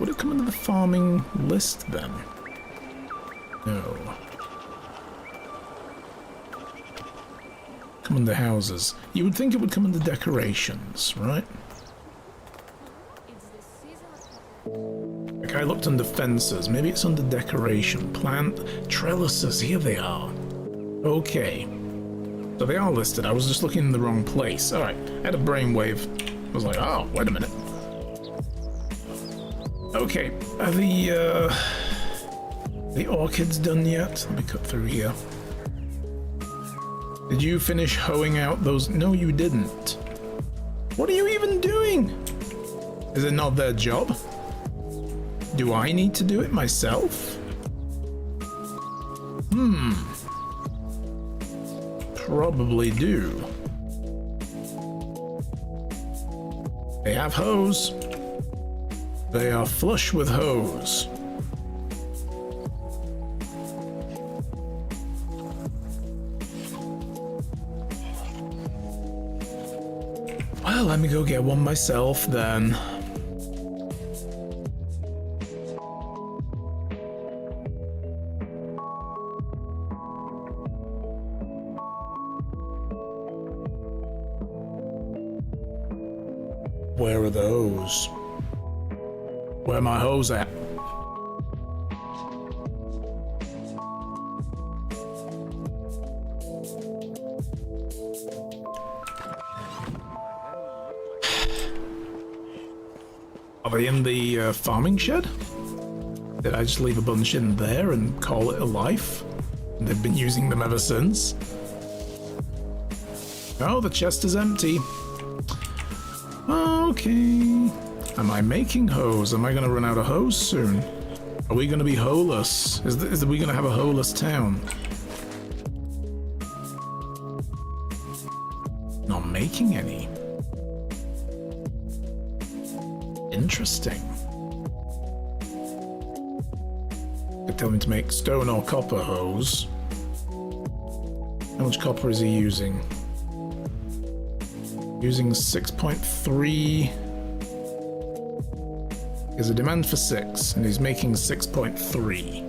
Would it come under the farming list then? No. Come under houses. You would think it would come under decorations, right? Like I looked under fences. Maybe it's under decoration. Plant trellises. Here they are. Okay. So they are listed. I was just looking in the wrong place. Alright. I had a brainwave. I was like, oh, wait a minute. Okay. Are the orchids done yet? Let me cut through here. Did you finish hoeing out those? No, you didn't. What are you even doing? Is it not their job? Do I need to do it myself? Probably do. They have hoes. They are flush with hoes. Well, let me go get one myself then. Where are the hoes? Where are my hoes at? Are they in the farming shed? Did I just leave a bunch in there and call it a life? And they've been using them ever since? Oh, the chest is empty. Okay. Am I making hoes? Am I going to run out of hoes soon? Are we going to be hoeless? Is we going to have a hoeless town? Not making any. Interesting. They tell me to make stone or copper hose. How much copper is he using? Using 6.3. There's a demand for 6, and he's making 6.3.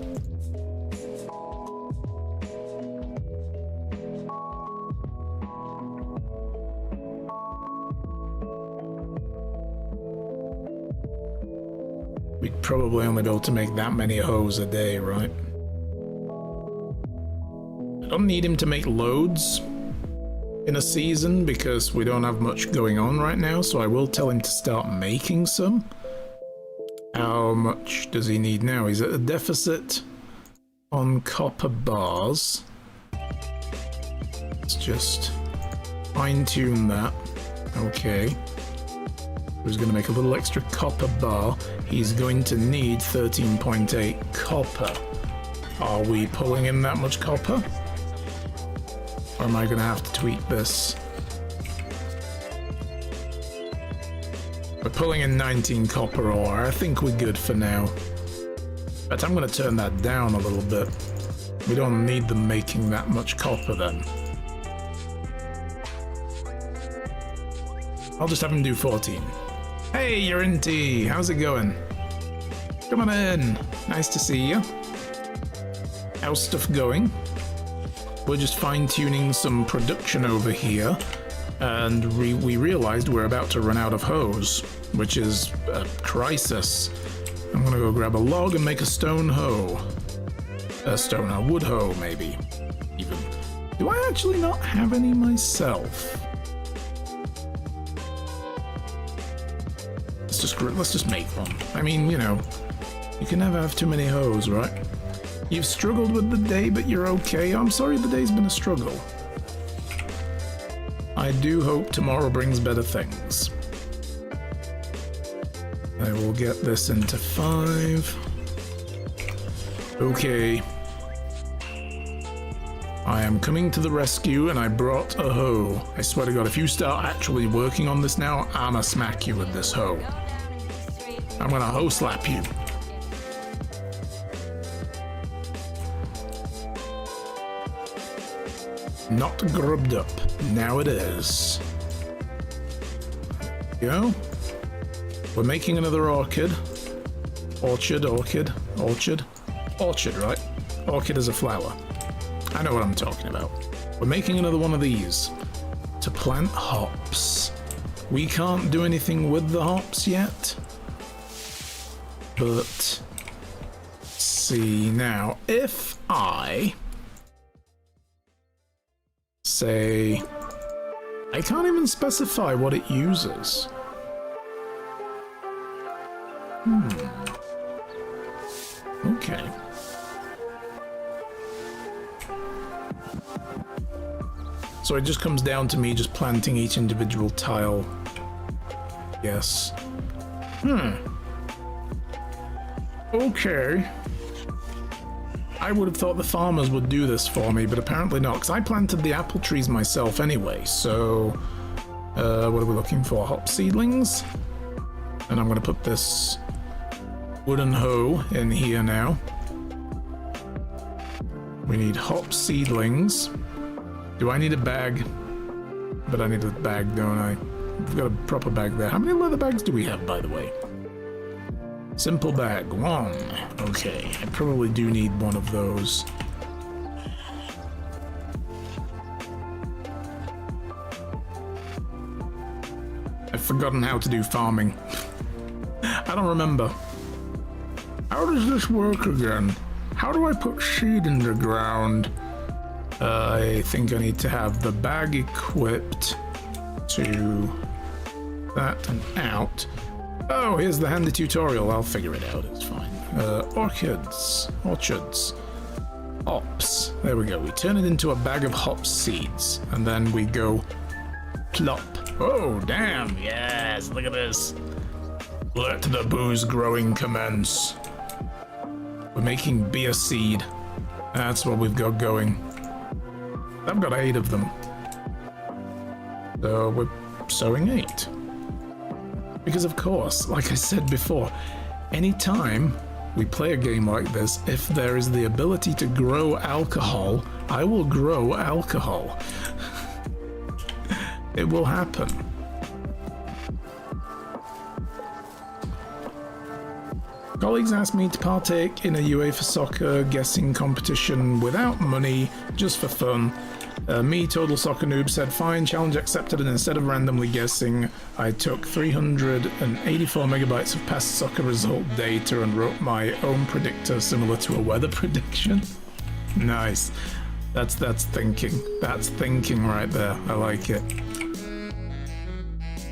We'd probably only be able to make that many hoes a day, right? I don't need him to make loads in a season because we don't have much going on right now, so I will tell him to start making some. How much does he need now? He's at a deficit on copper bars. Let's just fine-tune that. Okay. He's going to make a little extra copper bar. He's going to need 13.8 copper. Are we pulling in that much copper? Or am I going to have to tweak this? We're pulling in 19 copper ore. I think we're good for now. But I'm going to turn that down a little bit. We don't need them making that much copper then. I'll just have him do 14. Hey, you're in tea. How's it going? Come on in. Nice to see you. How's stuff going? We're just fine-tuning some production over here, and we realized we're about to run out of hose, which is a crisis. I'm gonna go grab a log and make a stone hoe. A wood hoe, maybe, even. Do I actually not have any myself? Let's just make one. I mean, you know, you can never have too many hoes, right? You've struggled with the day, but you're okay. I'm sorry the day's been a struggle. I do hope tomorrow brings better things. I will get this into 5. Okay. I am coming to the rescue, and I brought a hoe. I swear to God, if you start actually working on this now, I'ma smack you with this hoe. I'm gonna hoe slap you. Not grubbed up. Now it is. There we go. We're making another orchid. Orchard, orchid, orchard. Orchard, right? Orchid is a flower. I know what I'm talking about. We're making another one of these to plant hops. We can't do anything with the hops yet. But let's see now. If I say, I can't even specify what it uses. Okay. So it just comes down to me just planting each individual tile. Yes. Okay. I would have thought the farmers would do this for me, but apparently not, because I planted the apple trees myself anyway, so... what are we looking for? Hop seedlings? And I'm going to put this wooden hoe in here now. We need hop seedlings. Do I need a bag? But I need a bag, don't I? We've got a proper bag there. How many leather bags do we have, by the way? Simple bag, 1. Okay, I probably do need one of those. I've forgotten how to do farming. I don't remember. How does this work again? How do I put seed in the ground? I think I need to have the bag equipped to that and out. Oh, here's the handy tutorial. I'll figure it out. It's fine. Orchards, hops. There we go. We turn it into a bag of hop seeds, and then we go plop. Oh, damn. Yes, look at this. Let the booze growing commence. We're making beer seed. That's what we've got going. I've got 8 of them. So we're sowing 8. Because of course, like I said before, anytime we play a game like this, if there is the ability to grow alcohol, I will grow alcohol. It will happen. Colleagues asked me to partake in a UEFA soccer guessing competition without money, just for fun. Me, Total Soccer Noob, said fine, challenge accepted, and instead of randomly guessing, I took 384 megabytes of past soccer result data and wrote my own predictor similar to a weather prediction. Nice. That's thinking. That's thinking right there. I like it.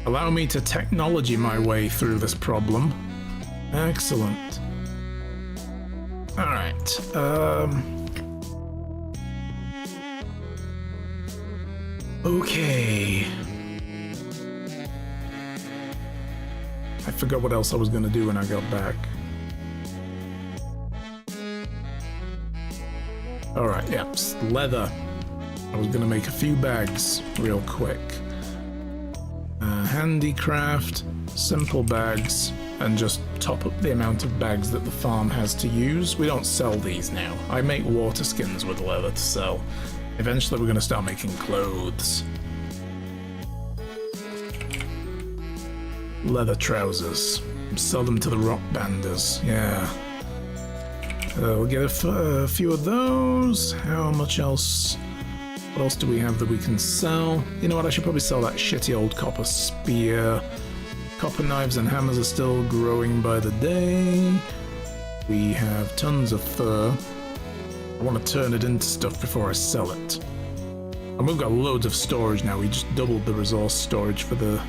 Allow me to technology my way through this problem. Excellent. Alright, okay. I forgot what else I was gonna do when I got back. Alright, yep, leather. I was gonna make a few bags real quick. Handicraft, simple bags, and just top up the amount of bags that the farm has to use. We don't sell these now. I make water skins with leather to sell. Eventually we're going to start making clothes. Leather trousers. Sell them to the rock banders. Yeah. We'll get a few of those. How much else? What else do we have that we can sell? You know what, I should probably sell that shitty old copper spear. Copper knives and hammers are still growing by the day. We have tons of fur. I want to turn it into stuff before I sell it. And we've got loads of storage now. We just doubled the resource storage for the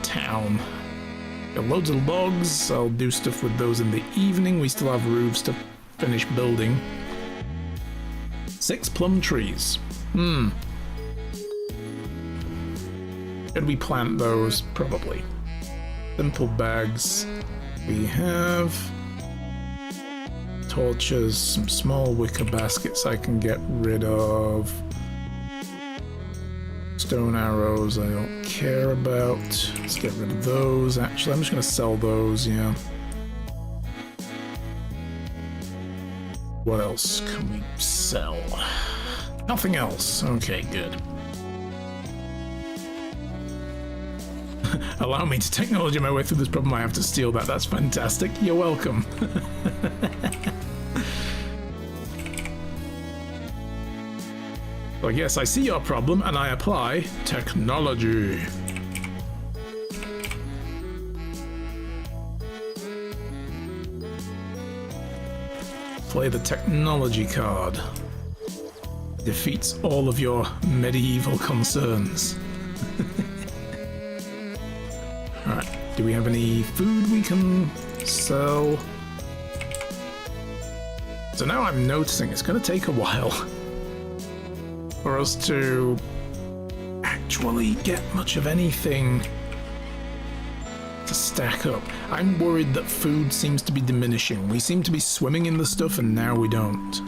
town. Got loads of logs. I'll do stuff with those in the evening. We still have roofs to finish building. 6 plum trees. Should we plant those? Probably. Simple bags. We have torches, some small wicker baskets I can get rid of. Stone arrows I don't care about. Let's get rid of those. Actually, I'm just going to sell those, yeah. What else can we sell? Nothing else. Okay, good. Allow me to technology my way through this problem. I have to steal that. That's fantastic. You're welcome. Well, yes, I see your problem and I apply technology. Play the technology card. Defeats all of your medieval concerns. Alright, do we have any food we can sell? So now I'm noticing it's going to take a while for us to actually get much of anything to stack up. I'm worried that food seems to be diminishing. We seem to be swimming in the stuff and now we don't.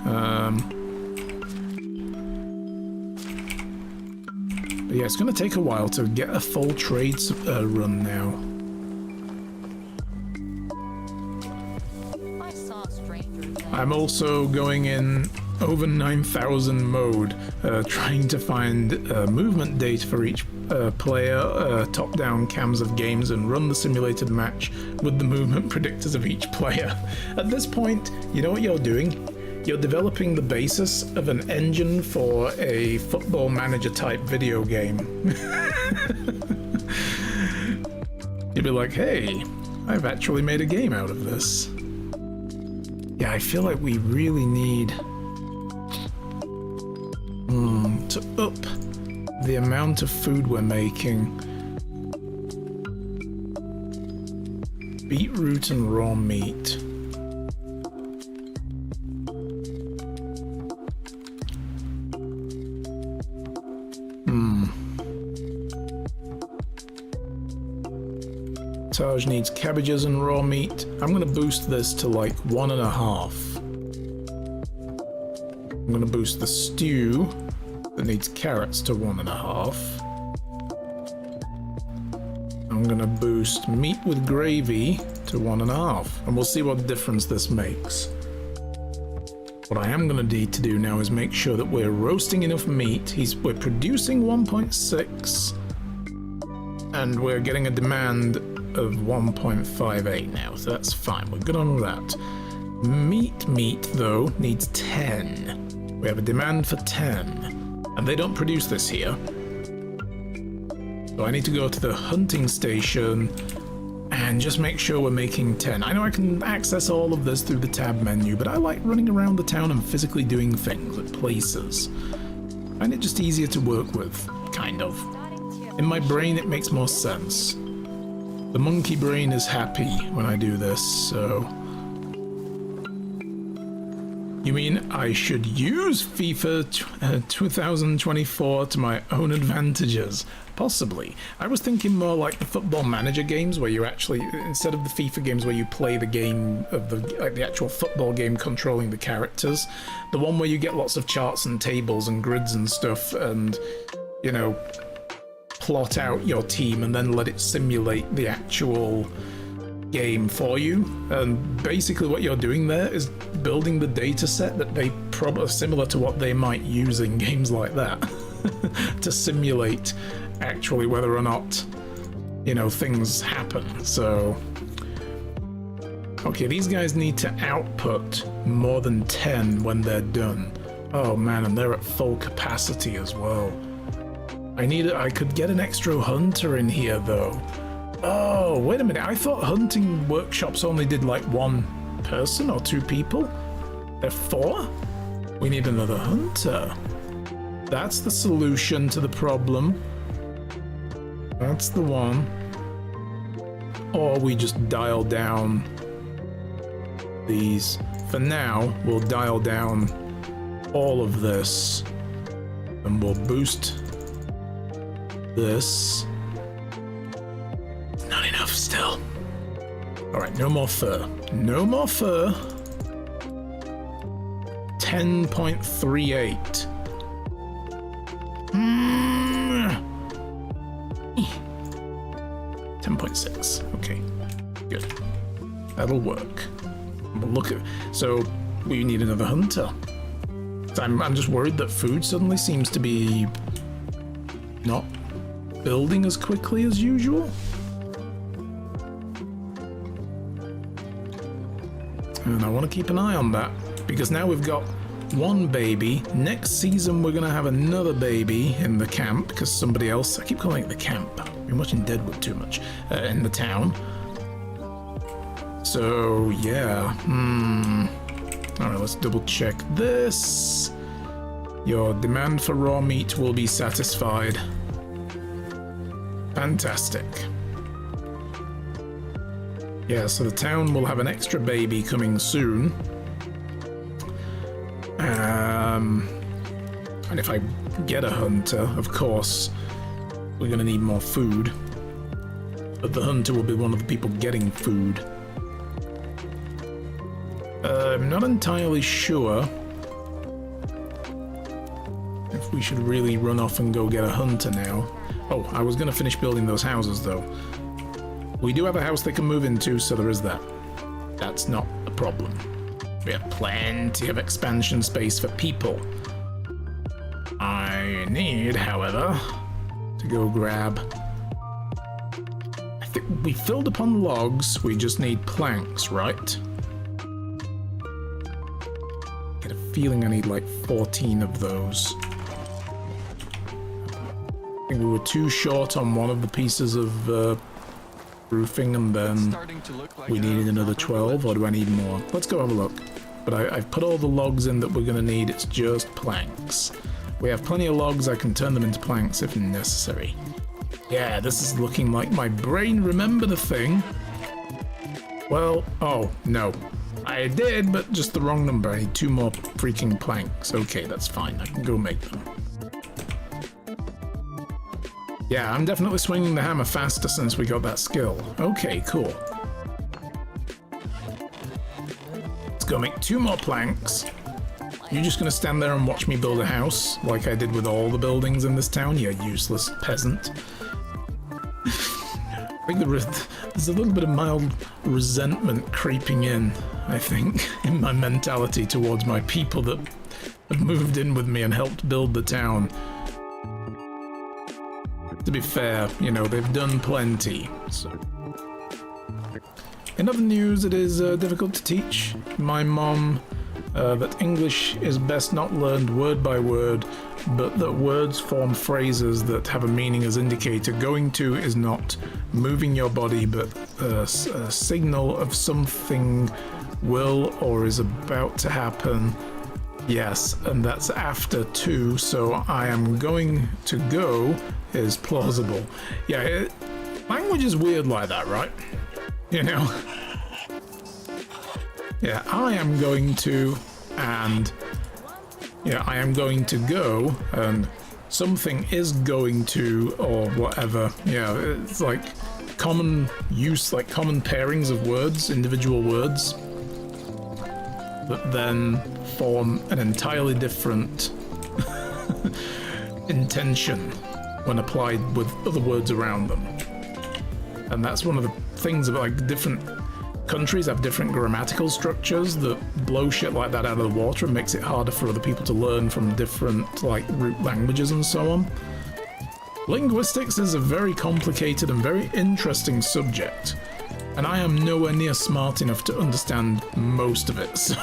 But yeah, it's going to take a while to get a full trade run now. I'm also going in over 9,000 mode, trying to find movement data for each player, top-down cams of games, and run the simulated match with the movement predictors of each player. At this point, you know what you're doing? You're developing the basis of an engine for a football manager type video game. You'd be like, hey, I've actually made a game out of this. Yeah, I feel like we really need to up the amount of food we're making. Beetroot and raw meat. Taj needs cabbages and raw meat. I'm gonna boost this to like 1.5. I'm gonna boost the stew that needs carrots to 1.5. I'm gonna boost meat with gravy to 1.5, and we'll see what difference this makes. What I am gonna need to do now is make sure that we're roasting enough meat. We're producing 1.6, and we're getting a demand of 1.58 now, so that's fine. We're good on that. Meat though needs 10. We have a demand for 10, and they don't produce this here. So I need to go to the hunting station and just make sure we're making 10. I know I can access all of this through the tab menu, but I like running around the town and physically doing things at places. I find it just easier to work with, kind of. In my brain it makes more sense. The monkey brain is happy when I do this, so... You mean I should use FIFA 2024 to my own advantages? Possibly. I was thinking more like the football manager games where you actually, instead of the FIFA games where you play the game of the actual football game controlling the characters, the one where you get lots of charts and tables and grids and stuff and, you know, plot out your team and then let it simulate the actual game for you. And basically what you're doing there is building the data set that they probably similar to what they might use in games like that to simulate actually whether or not, you know, things happen. So okay, these guys need to output more than 10 when they're done. Oh man, and they're at full capacity as well. I could get an extra hunter in here though. Oh, wait a minute. I thought hunting workshops only did like 1 person or 2 people. They're 4? We need another hunter. That's the solution to the problem. That's the one. Or we just dial down these. For now, we'll dial down all of this and we'll boost this. Not enough still. Alright, no more fur. No more fur. 10.38. 10.6. Okay. Good. That'll work. We'll look at. So we need another hunter. I'm just worried that food suddenly seems to be not building as quickly as usual. And I want to keep an eye on that, because now we've got one baby. Next season we're going to have another baby in the camp, because somebody else, I keep calling it the camp, I've been watching Deadwood too much, in the town. So, yeah. Alright, let's double check this. Your demand for raw meat will be satisfied. Fantastic. Yeah, so the town will have an extra baby coming soon. And if I get a hunter, of course, we're going to need more food. But the hunter will be one of the people getting food. I'm not entirely sure if we should really run off and go get a hunter now. Oh, I was going to finish building those houses, though. We do have a house they can move into, so there is that. That's not a problem. We have plenty of expansion space for people. I need, however, to go grab... I think we filled upon logs, we just need planks, right? Get a feeling I need like 14 of those. I think we were too short on one of the pieces of roofing, and then we needed another 12, or do I need more? Let's go have a look. But I've put all the logs in that we're going to need, it's just planks. We have plenty of logs, I can turn them into planks if necessary. Yeah, this is looking like my brain remembered a thing. Well, oh, no. I did, but just the wrong number. I need 2 more freaking planks. Okay, that's fine, I can go make them. Yeah, I'm definitely swinging the hammer faster since we got that skill. Okay, cool. Let's go make 2 more planks. You're just gonna stand there and watch me build a house, like I did with all the buildings in this town, you useless peasant. I think there's a little bit of mild resentment creeping in, I think, in my mentality towards my people that have moved in with me and helped build the town. To be fair, you know, they've done plenty, so. In other news, it is difficult to teach my mom that English is best not learned word by word, but that words form phrases that have a meaning as indicator. Going to is not moving your body, but a signal of something will or is about to happen. Yes, and that's after to, so I am going to go is plausible. Yeah, language is weird like that, right? You know? Yeah, I am going to, and yeah, I am going to go, and something is going to, or whatever. Yeah, it's like common use, like common pairings of words, individual words, that then form an entirely different intention when applied with other words around them. And that's one of the things about, like, different countries have different grammatical structures that blow shit like that out of the water and makes it harder for other people to learn from different, like, root languages and so on. Linguistics is a very complicated and very interesting subject, and I am nowhere near smart enough to understand most of it, so...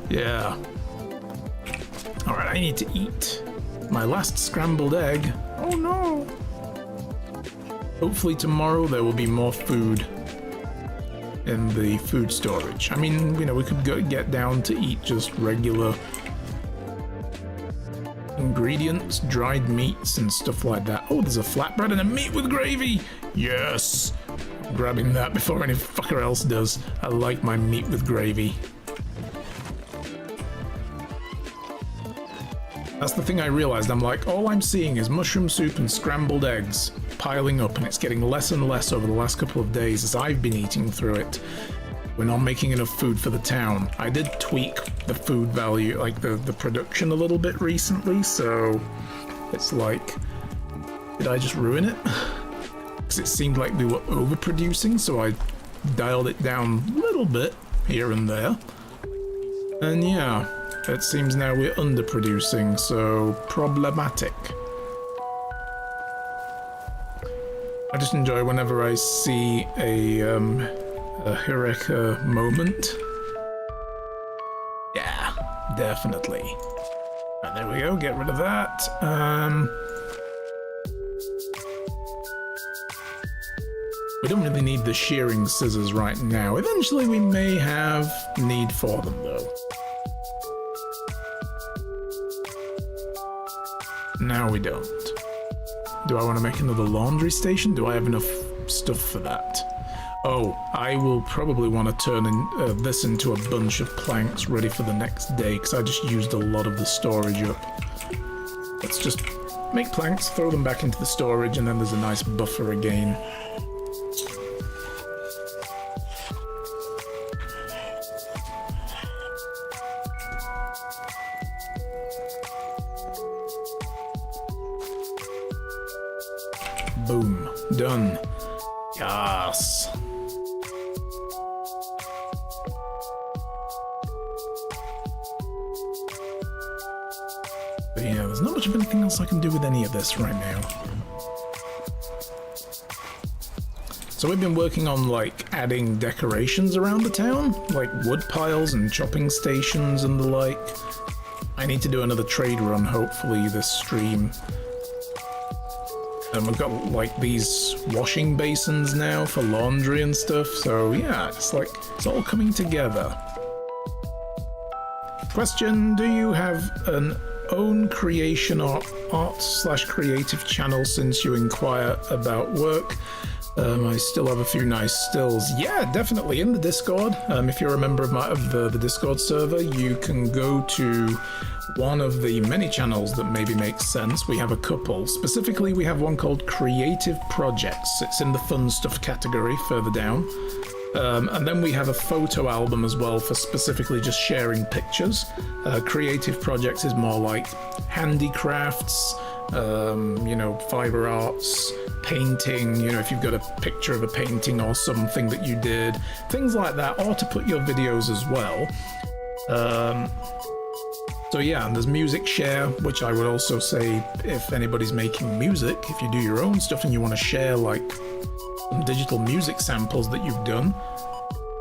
Yeah. Alright, I need to eat my last scrambled egg. Oh no! Hopefully tomorrow there will be more food in the food storage. I mean, you know, we could get down to eat just regular ingredients, dried meats and stuff like that. Oh, there's a flatbread and a meat with gravy! Yes! I'm grabbing that before any fucker else does. I like my meat with gravy. That's the thing I realized. I'm like, all I'm seeing is mushroom soup and scrambled eggs piling up, and it's getting less and less over the last couple of days as I've been eating through it. We're not making enough food for the town. I did tweak the food value, like the production a little bit recently, so it's like, did I just ruin it? Because it seemed like we were overproducing, so I dialed it down a little bit here and there. And yeah, it seems now we're underproducing, so problematic. I just enjoy whenever I see a a Eureka moment. Yeah, definitely. And there we go, get rid of that. We don't really need the shearing scissors right now. Eventually we may have need for them though. Now we don't. Do I want to make another laundry station? Do I have enough stuff for that? Oh, I will probably want to turn this into a bunch of planks ready for the next day, because I just used a lot of the storage up. Let's just make planks, throw them back into the storage, and then there's a nice buffer again. Boom. Done. Yes. But yeah, there's not much of anything else I can do with any of this right now. So we've been working on, like, adding decorations around the town, like wood piles and chopping stations and the like. I need to do another trade run, hopefully, this stream. And we've got, like, these washing basins now for laundry and stuff, so yeah, it's like, it's all coming together. Question, do you have an own creation or art/creative channel since you inquire about work? I still have a few nice stills. Yeah, definitely in the Discord. If you're a member of the Discord server, you can go to one of the many channels that maybe makes sense. We have a couple. Specifically, we have one called Creative Projects. It's in the fun stuff category further down. And then we have a photo album as well for specifically just sharing pictures. Creative Projects is more like handicrafts, you know, fiber arts, painting, you know, if you've got a picture of a painting or something that you did, things like that, or to put your videos as well. So yeah, and there's Music Share, which I would also say if anybody's making music, if you do your own stuff and you want to share like some digital music samples that you've done,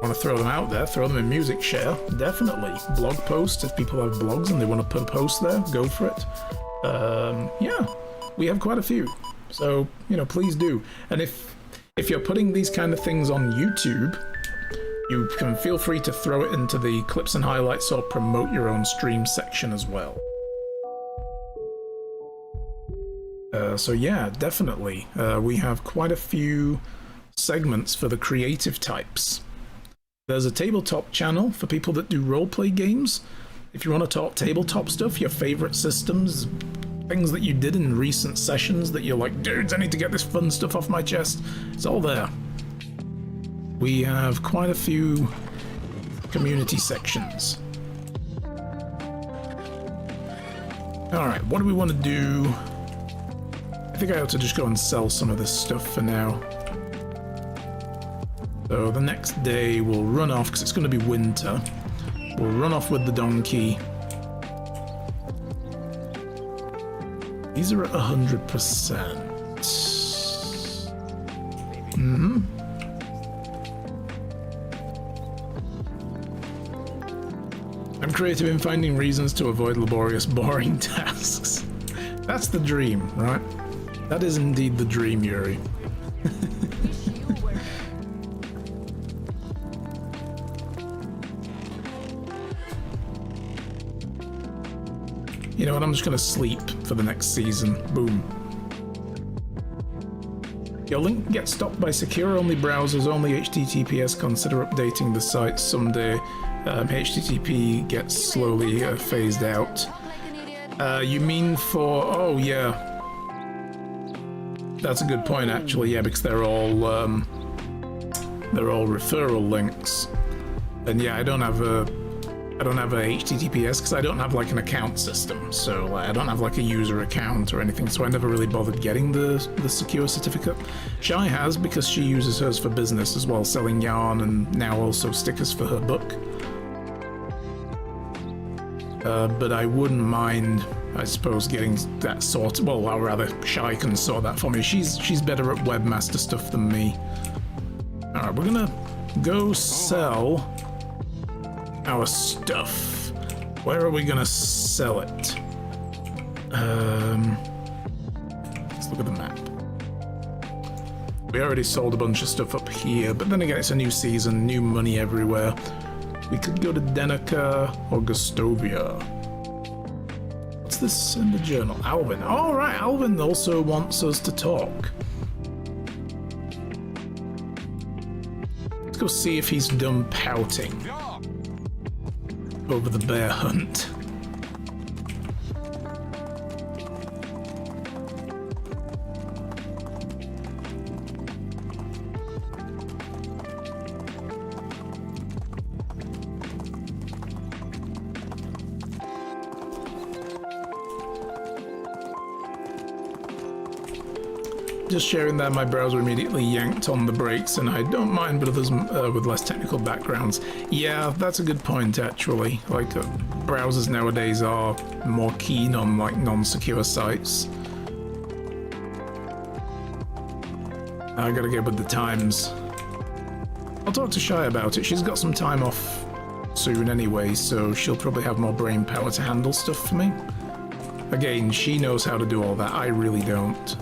want to throw them out there, throw them in Music Share, definitely. Blog posts, if people have blogs and they want to put a post there, go for it. Yeah, we have quite a few, so you know, please do. And if you're putting these kind of things on YouTube, you can feel free to throw it into the clips and highlights or promote your own stream section as well. So yeah, definitely. We have quite a few segments for the creative types. There's a tabletop channel for people that do roleplay games. If you want to talk tabletop stuff, your favorite systems, things that you did in recent sessions that you're like, dudes, I need to get this fun stuff off my chest, it's all there. We have quite a few community sections. Alright, what do we want to do? I think I ought to just go and sell some of this stuff for now. So the next day we'll run off, because it's going to be winter. We'll run off with the donkey. These are at 100%. I'm creative in finding reasons to avoid laborious, boring tasks. That's the dream, right? That is indeed the dream, Yuri. You know what, I'm just gonna sleep for the next season. Boom. Your link gets stopped by secure-only browsers, only HTTPS. Consider updating the site someday. HTTP gets slowly phased out. You mean for... oh, yeah. That's a good point, actually, yeah, because they're all referral links. And yeah, I don't have a HTTPS because I don't have like an account system, so I don't have like a user account or anything, so I never really bothered getting the secure certificate. Shai has, because she uses hers for business as well, selling yarn and now also stickers for her book. But I wouldn't mind, I suppose, getting that sorted. Well, or rather, Shai can sort that for me. She's better at webmaster stuff than me. Alright, we're gonna go sell our stuff. Where are we gonna sell it? Let's look at the map. We already sold a bunch of stuff up here, but then again, it's a new season, new money everywhere. We could go to Denica or Gustovia. What's this in the journal? Alvin. All right, Alvin also wants us to talk. Let's go see if he's done pouting over the bear hunt. Just sharing that, my browser immediately yanked on the brakes, and I don't mind, but others with less technical backgrounds. Yeah, that's a good point, actually. Like, browsers nowadays are more keen on, like, non-secure sites. I gotta get with the times. I'll talk to Shy about it. She's got some time off soon anyway, so she'll probably have more brain power to handle stuff for me. Again, she knows how to do all that. I really don't.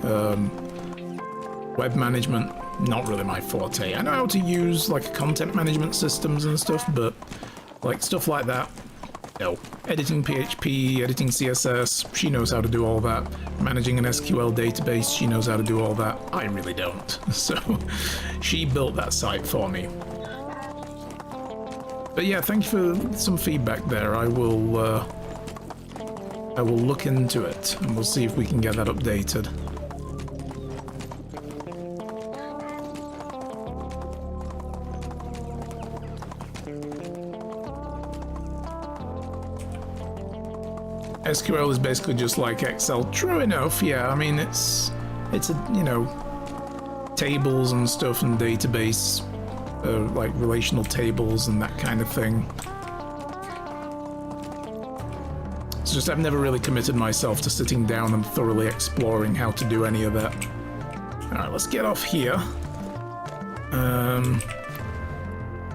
Web management, not really my forte. I know how to use like content management systems and stuff, but like stuff like that, no. Editing PHP, editing CSS, she knows how to do all that. Managing an SQL database, she knows how to do all that. I really don't. So she built that site for me. But yeah, thank you for some feedback there. I will look into it and we'll see if we can get that updated. SQL is basically just like Excel. True enough, yeah. I mean, it's a, you know, tables and stuff and database, like relational tables and that kind of thing. It's just I've never really committed myself to sitting down and thoroughly exploring how to do any of that. All right, let's get off here.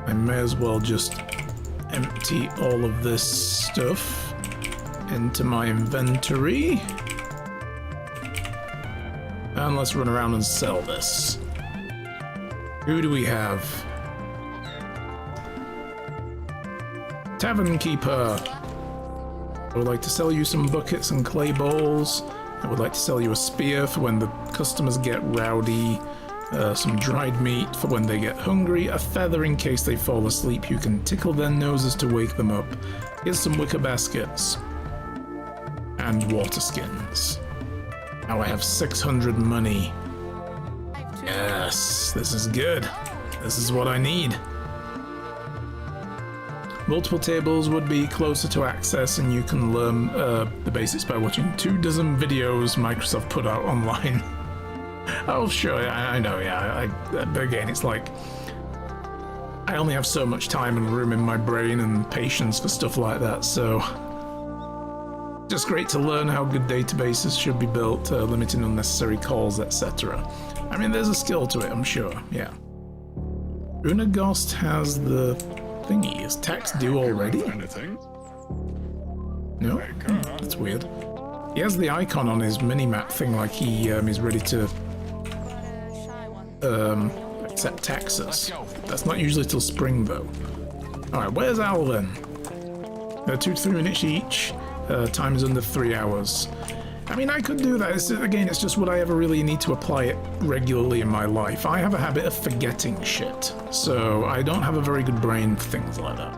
I may as well just empty all of this stuff into my inventory. And let's run around and sell this. Who do we have? Tavern Keeper. I would like to sell you some buckets and clay bowls. I would like to sell you a spear for when the customers get rowdy. Some dried meat for when they get hungry. A feather in case they fall asleep. You can tickle their noses to wake them up. Here's some wicker baskets. And water skins. Now I have 600 money. Yes, this is good. This is what I need. Multiple tables would be closer to access, and you can learn the basics by watching 24 videos Microsoft put out online. Oh, sure, I know, yeah. But again, it's like I only have so much time and room in my brain and patience for stuff like that, so just great to learn how good databases should be built, limiting unnecessary calls, etc. I mean, there's a skill to it, I'm sure, yeah. Unagost has the thingy. Is tax due already? No? That's weird. He has the icon on his mini-map thing like he is ready to accept taxes. That's not usually till spring, though. Alright, where's Alvin? 2 to 3 minutes each. Time is under 3 hours. I mean, I could do that. Again, it's just would I ever really need to apply it regularly in my life? I have a habit of forgetting shit, so I don't have a very good brain for things like that.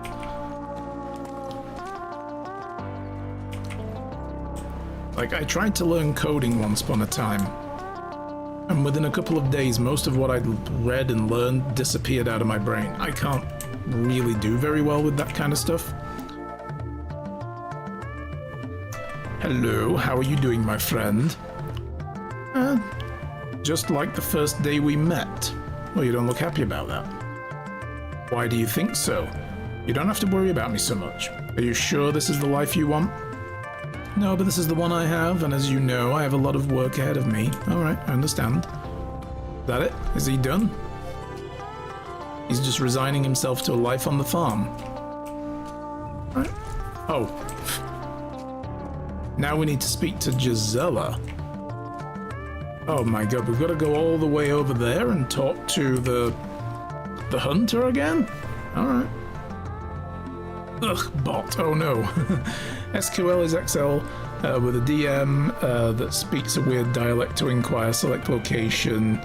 Like, I tried to learn coding once upon a time, and within a couple of days, most of what I'd read and learned disappeared out of my brain. I can't really do very well with that kind of stuff. Hello, how are you doing, my friend? Just like the first day we met. Well, you don't look happy about that. Why do you think so? You don't have to worry about me so much. Are you sure this is the life you want? No, but this is the one I have, and as you know, I have a lot of work ahead of me. Alright, I understand. Is that it? Is he done? He's just resigning himself to a life on the farm. Right. Oh. Now we need to speak to Gisela. Oh my god, we've got to go all the way over there and talk to the hunter again? Alright. Ugh, bot. Oh no. SQL is XL with a DM that speaks a weird dialect to inquire. Select location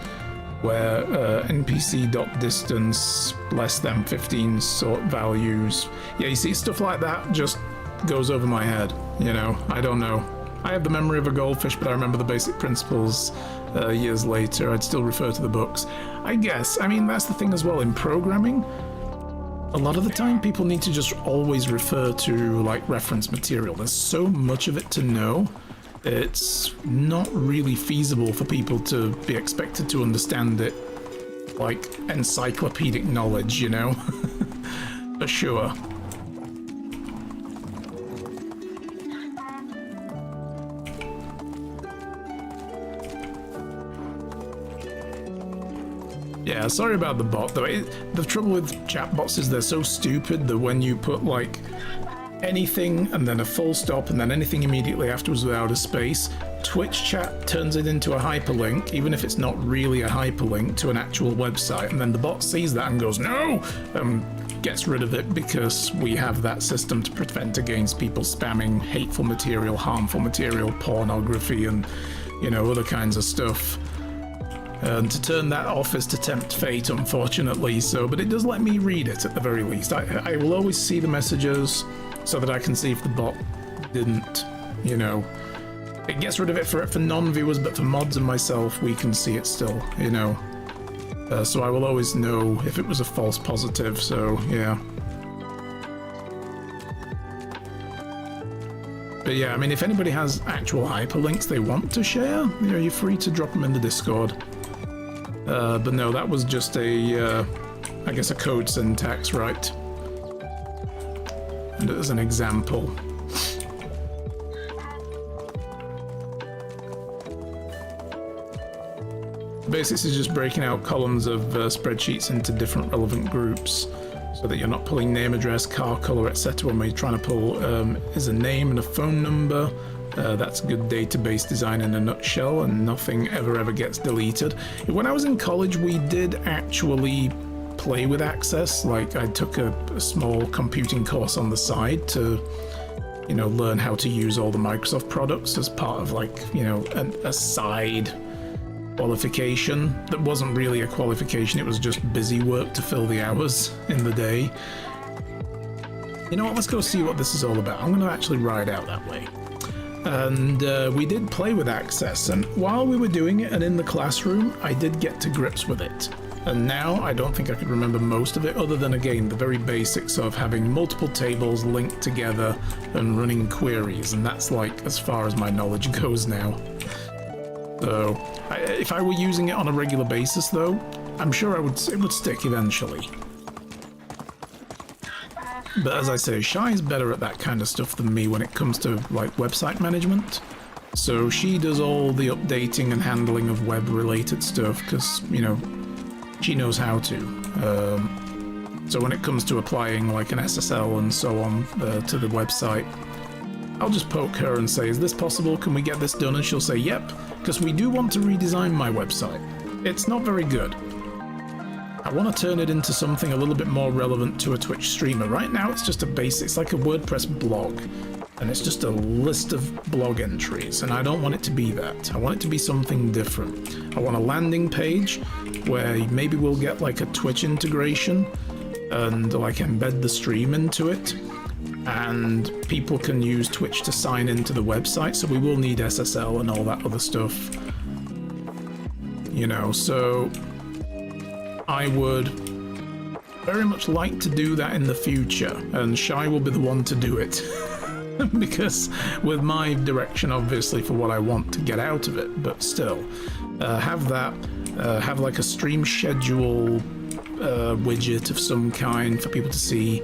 where NPC.distance less than 15 sort values. Yeah, you see, stuff like that just goes over my head. You know, I don't know. I have the memory of a goldfish, but I remember the basic principles years later. I'd still refer to the books. I guess, I mean, that's the thing as well in programming. A lot of the time people need to just always refer to like reference material. There's so much of it to know. It's not really feasible for people to be expected to understand it like encyclopedic knowledge, you know? For sure. Yeah, sorry about the bot though. The trouble with chatbots is they're so stupid that when you put like anything and then a full stop and then anything immediately afterwards without a space, Twitch chat turns it into a hyperlink, even if it's not really a hyperlink to an actual website, and then the bot sees that and goes, no! Gets rid of it because we have that system to prevent against people spamming hateful material, harmful material, pornography, and, you know, other kinds of stuff. And to turn that off is to tempt fate, unfortunately, so, but it does let me read it at the very least. I will always see the messages so that I can see if the bot didn't, you know. It gets rid of it for non-viewers, but for mods and myself, we can see it still, you know. So I will always know if it was a false positive, so, yeah. But yeah, I mean, if anybody has actual hyperlinks they want to share, you know, you're free to drop them in the Discord. But no, that was just a, I guess a code syntax, right? And as an example. Basics is just breaking out columns of spreadsheets into different relevant groups so that you're not pulling name, address, car color, etc. When you're trying to pull is a name and a phone number. That's good database design in a nutshell, and nothing ever gets deleted. When I was in college, we did actually play with Access. Like, I took a small computing course on the side to, you know, learn how to use all the Microsoft products as part of, like, you know, a side qualification that wasn't really a qualification. It was just busy work to fill the hours in the day. You know what, let's go see what this is all about. I'm going to actually ride out that way. And we did play with Access, and while we were doing it and in the classroom, I did get to grips with it. And now I don't think I could remember most of it, other than, again, the very basics of having multiple tables linked together and running queries, and that's like as far as my knowledge goes now. So if I were using it on a regular basis though, I'm sure it would stick eventually. But as I say, Shy's better at that kind of stuff than me when it comes to like website management. So she does all the updating and handling of web related stuff because, you know, she knows how to. So when it comes to applying like an SSL and so on to the website, I'll just poke her and say, is this possible? Can we get this done? And she'll say, yep, because we do want to redesign my website. It's not very good. I want to turn it into something a little bit more relevant to a Twitch streamer. Right now it's just a basic, it's like a WordPress blog, and it's just a list of blog entries, and I don't want it to be that. I want it to be something different. I want a landing page where maybe we'll get like a Twitch integration and like embed the stream into it, and people can use Twitch to sign into the website, so we will need SSL and all that other stuff. You know, so I would very much like to do that in the future, and Shy will be the one to do it. Because with my direction, obviously, for what I want to get out of it, but still, have that, have like a stream schedule widget of some kind for people to see,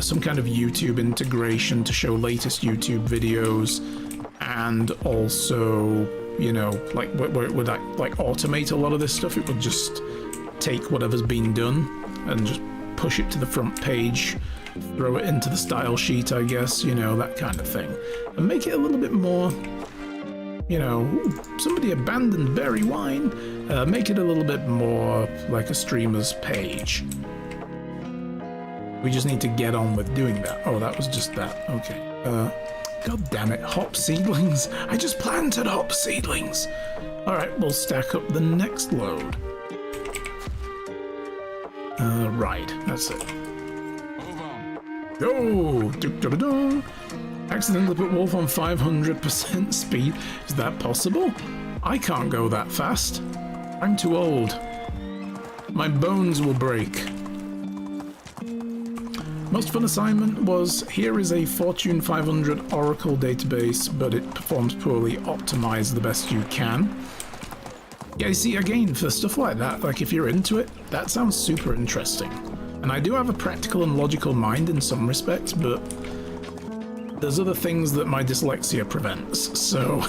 some kind of YouTube integration to show latest YouTube videos, and also, you know, like where it would like automate a lot of this stuff. It would just take whatever's been done and just push it to the front page, throw it into the style sheet, I guess, you know, that kind of thing. And make it a little bit more, you know, somebody abandoned berry wine. Make it a little bit more like a streamer's page. We just need to get on with doing that. Oh, that was just that. Okay. God damn it, hop seedlings. I just planted hop seedlings. All right, we'll stack up the next load. Right, that's it. Oh, accidentally put Wolf on 500% speed. Is that possible? I can't go that fast. I'm too old. My bones will break. Most fun assignment was, here is a Fortune 500 Oracle database, but it performs poorly. Optimize the best you can. Yeah, you see, again, for stuff like that, like if you're into it, that sounds super interesting. And I do have a practical and logical mind in some respects, but there's other things that my dyslexia prevents, so...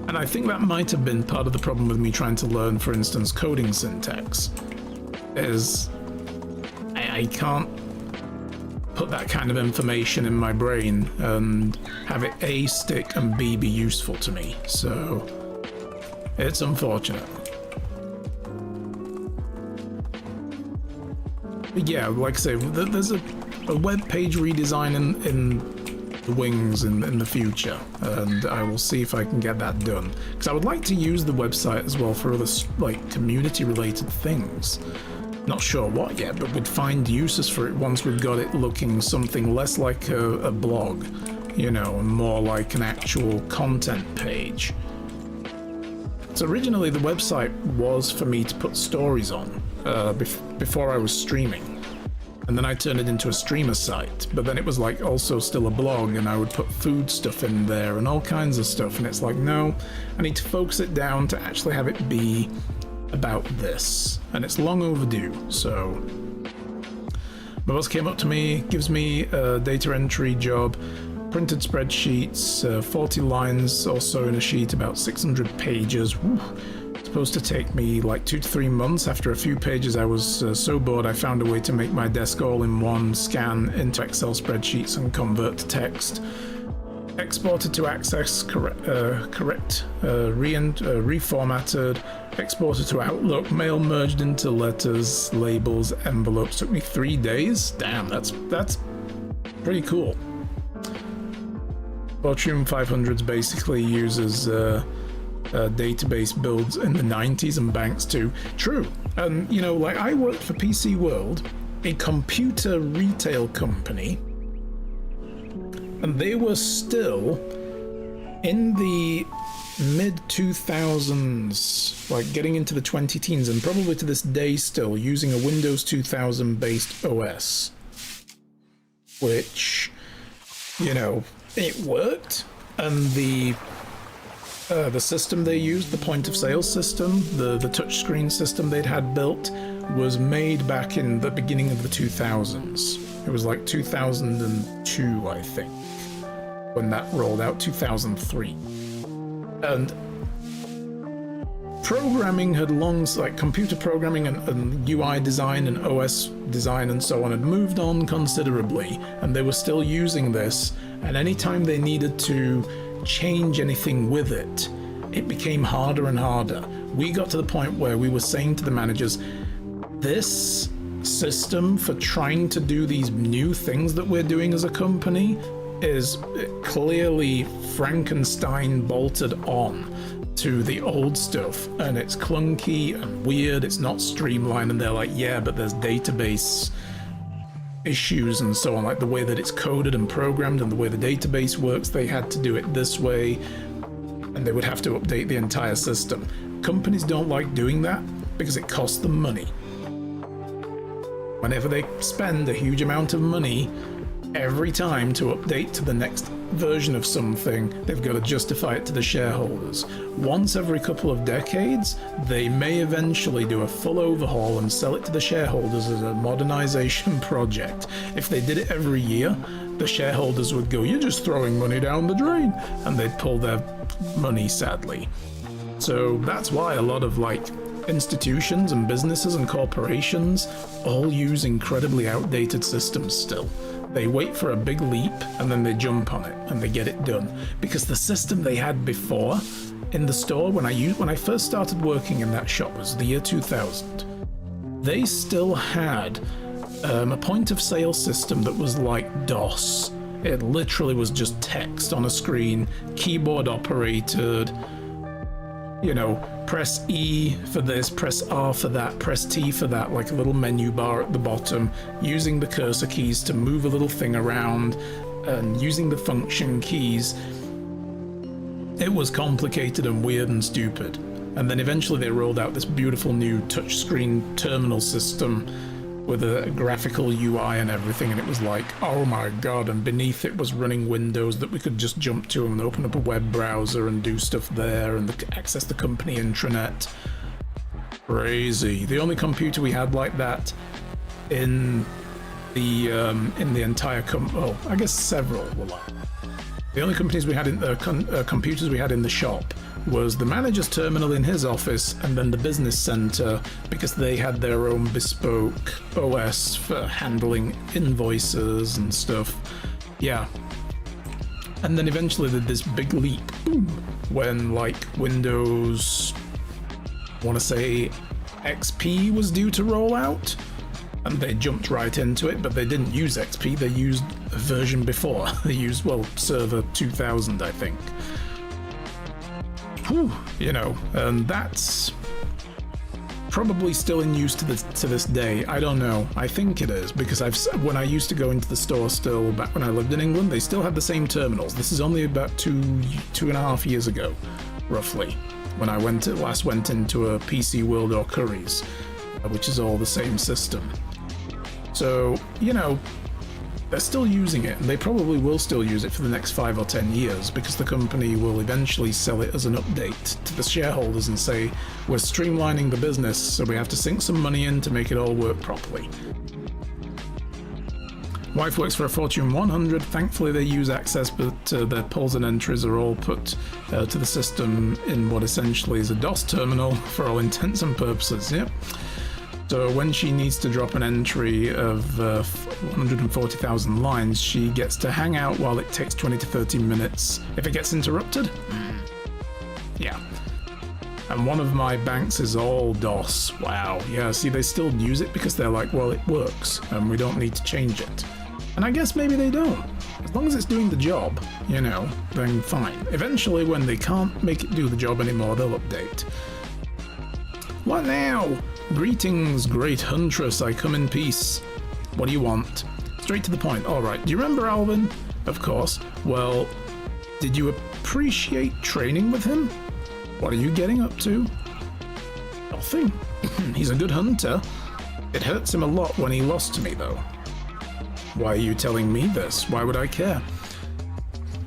And I think that might have been part of the problem with me trying to learn, for instance, coding syntax, is I can't put that kind of information in my brain and have it A, stick, and B, be useful to me, so it's unfortunate. But yeah, like I say, there's a web page redesign in the wings in the future, and I will see if I can get that done, because I would like to use the website as well for other like community related things. Not sure what yet, but we'd find uses for it once we've got it looking something less like a blog, you know, and more like an actual content page. So originally the website was for me to put stories on before I was streaming. And then I turned it into a streamer site, but then it was like also still a blog, and I would put food stuff in there and all kinds of stuff, and it's like, no, I need to focus it down to actually have it be about this, and it's long overdue. So my boss came up to me, gives me a data entry job, printed spreadsheets, 40 lines or so in a sheet, about 600 pages. Whew. Supposed to take me like 2 to 3 months. After a few pages I was so bored I found a way to make my desk all in one, scan into Excel spreadsheets and convert to text. Exported to Access, reformatted, exported to Outlook, mail merged into letters, labels, envelopes. Took me 3 days. Damn, that's pretty cool. Fortune 500 basically uses database builds in the 90s and banks too. True. And you know, like I worked for PC World, a computer retail company, and they were still in the mid 2000s, like getting into the 20 teens, and probably to this day still using a Windows 2000 based OS, which, you know, it worked. And the system they used, the point of sale system, the touchscreen system they'd had built, was made back in the beginning of the 2000s. It was like 2002, I think, when that rolled out, 2003. And programming had long, like computer programming and UI design and OS design and so on, had moved on considerably, and they were still using this, and anytime they needed to change anything with it, it became harder and harder. We got to the point where we were saying to the managers, this system for trying to do these new things that we're doing as a company is clearly Frankenstein bolted on to the old stuff, and it's clunky and weird, it's not streamlined. And they're like, yeah, but there's database issues and so on, like the way that it's coded and programmed and the way the database works, they had to do it this way, and they would have to update the entire system. Companies don't like doing that because it costs them money. Whenever they spend a huge amount of money every time to update to the next version of something, they've got to justify it to the shareholders. Once every couple of decades, they may eventually do a full overhaul and sell it to the shareholders as a modernization project. If they did it every year, the shareholders would go, you're just throwing money down the drain, and they'd pull their money, sadly. So that's why a lot of like institutions and businesses and corporations all use incredibly outdated systems still. They wait for a big leap and then they jump on it and they get it done. Because the system they had before in the store when I first started working in that shop was the year 2000. They still had a point of sale system that was like DOS. It literally was just text on a screen, keyboard operated, you know, press E for this, press R for that, press T for that, like a little menu bar at the bottom, using the cursor keys to move a little thing around, and using the function keys. It was complicated and weird and stupid. And then eventually they rolled out this beautiful new touchscreen terminal system with a graphical UI and everything, and it was like, oh my god, and beneath it was running Windows that we could just jump to and open up a web browser and do stuff there and access the company intranet. Crazy. The only computer we had like that in the entire well, I guess several were like that. The only computers we had in the shop was the manager's terminal in his office and then the business center, because they had their own bespoke OS for handling invoices and stuff. Yeah. And then eventually did this big leap, boom, when like Windows, I want to say XP was due to roll out, and they jumped right into it, but they didn't use XP, they used a version before. They used, well, Server 2000, I think. Whew, you know, and that's probably still in use to this day. I don't know. I think it is, because when I used to go into the store still, back when I lived in England, they still had the same terminals. This is only about two and a half years ago, roughly, when I last went into a PC World or Curry's, which is all the same system. So, you know, they're still using it, and they probably will still use it for the next 5 or 10 years, because the company will eventually sell it as an update to the shareholders and say, we're streamlining the business, so we have to sink some money in to make it all work properly. Wife works for a Fortune 100. Thankfully they use Access, but their polls and entries are all put to the system in what essentially is a DOS terminal for all intents and purposes. Yep. So when she needs to drop an entry of 140,000 lines, she gets to hang out while it takes 20 to 30 minutes. If it gets interrupted, yeah. And one of my banks is all DOS. Wow. Yeah, see, they still use it because they're like, well, it works, and we don't need to change it. And I guess maybe they don't. As long as it's doing the job, you know, then fine. Eventually, when they can't make it do the job anymore, they'll update. What now? Greetings, great huntress, I come in peace. What do you want? Straight to the point. Alright, do you remember Alvin? Of course. Well, did you appreciate training with him? What are you getting up to? Nothing. He's a good hunter. It hurts him a lot when he lost to me, though. Why are you telling me this? Why would I care?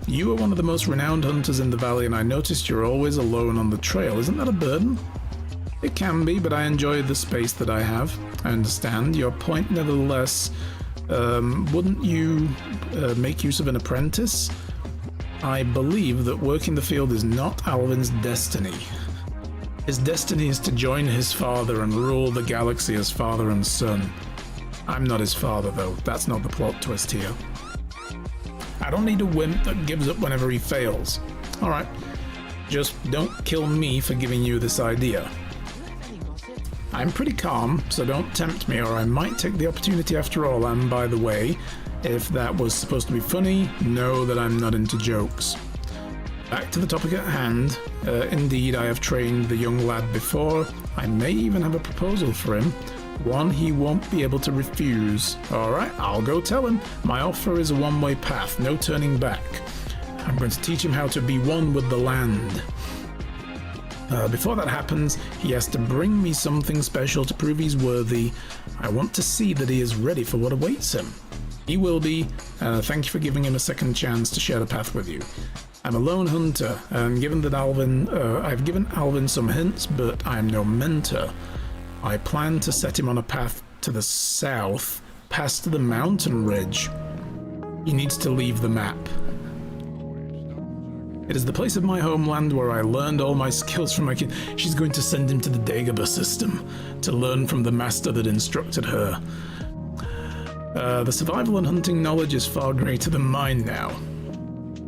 You are one of the most renowned hunters in the valley, and I noticed you're always alone on the trail. Isn't that a burden? It can be, but I enjoy the space that I have. I understand your point, nevertheless. Wouldn't you make use of an apprentice? I believe that working the field is not Alvin's destiny. His destiny is to join his father and rule the galaxy as father and son. I'm not his father, though. That's not the plot twist here. I don't need a wimp that gives up whenever he fails. Alright, just don't kill me for giving you this idea. I'm pretty calm, so don't tempt me, or I might take the opportunity after all. And by the way, if that was supposed to be funny, know that I'm not into jokes. Back to the topic at hand. Indeed, I have trained the young lad before. I may even have a proposal for him. One he won't be able to refuse. Alright, I'll go tell him. My offer is a one-way path, no turning back. I'm going to teach him how to be one with the land. Before that happens, he has to bring me something special to prove he's worthy. I want to see that he is ready for what awaits him. He will be. Thank you for giving him a second chance to share the path with you. I'm a lone hunter, and given that I've given Alvin some hints, but I'm no mentor. I plan to set him on a path to the south, past the mountain ridge. He needs to leave the map. It is the place of my homeland where I learned all my skills from my kid. She's going to send him to the Dagobah system to learn from the master that instructed her. The survival and hunting knowledge is far greater than mine now.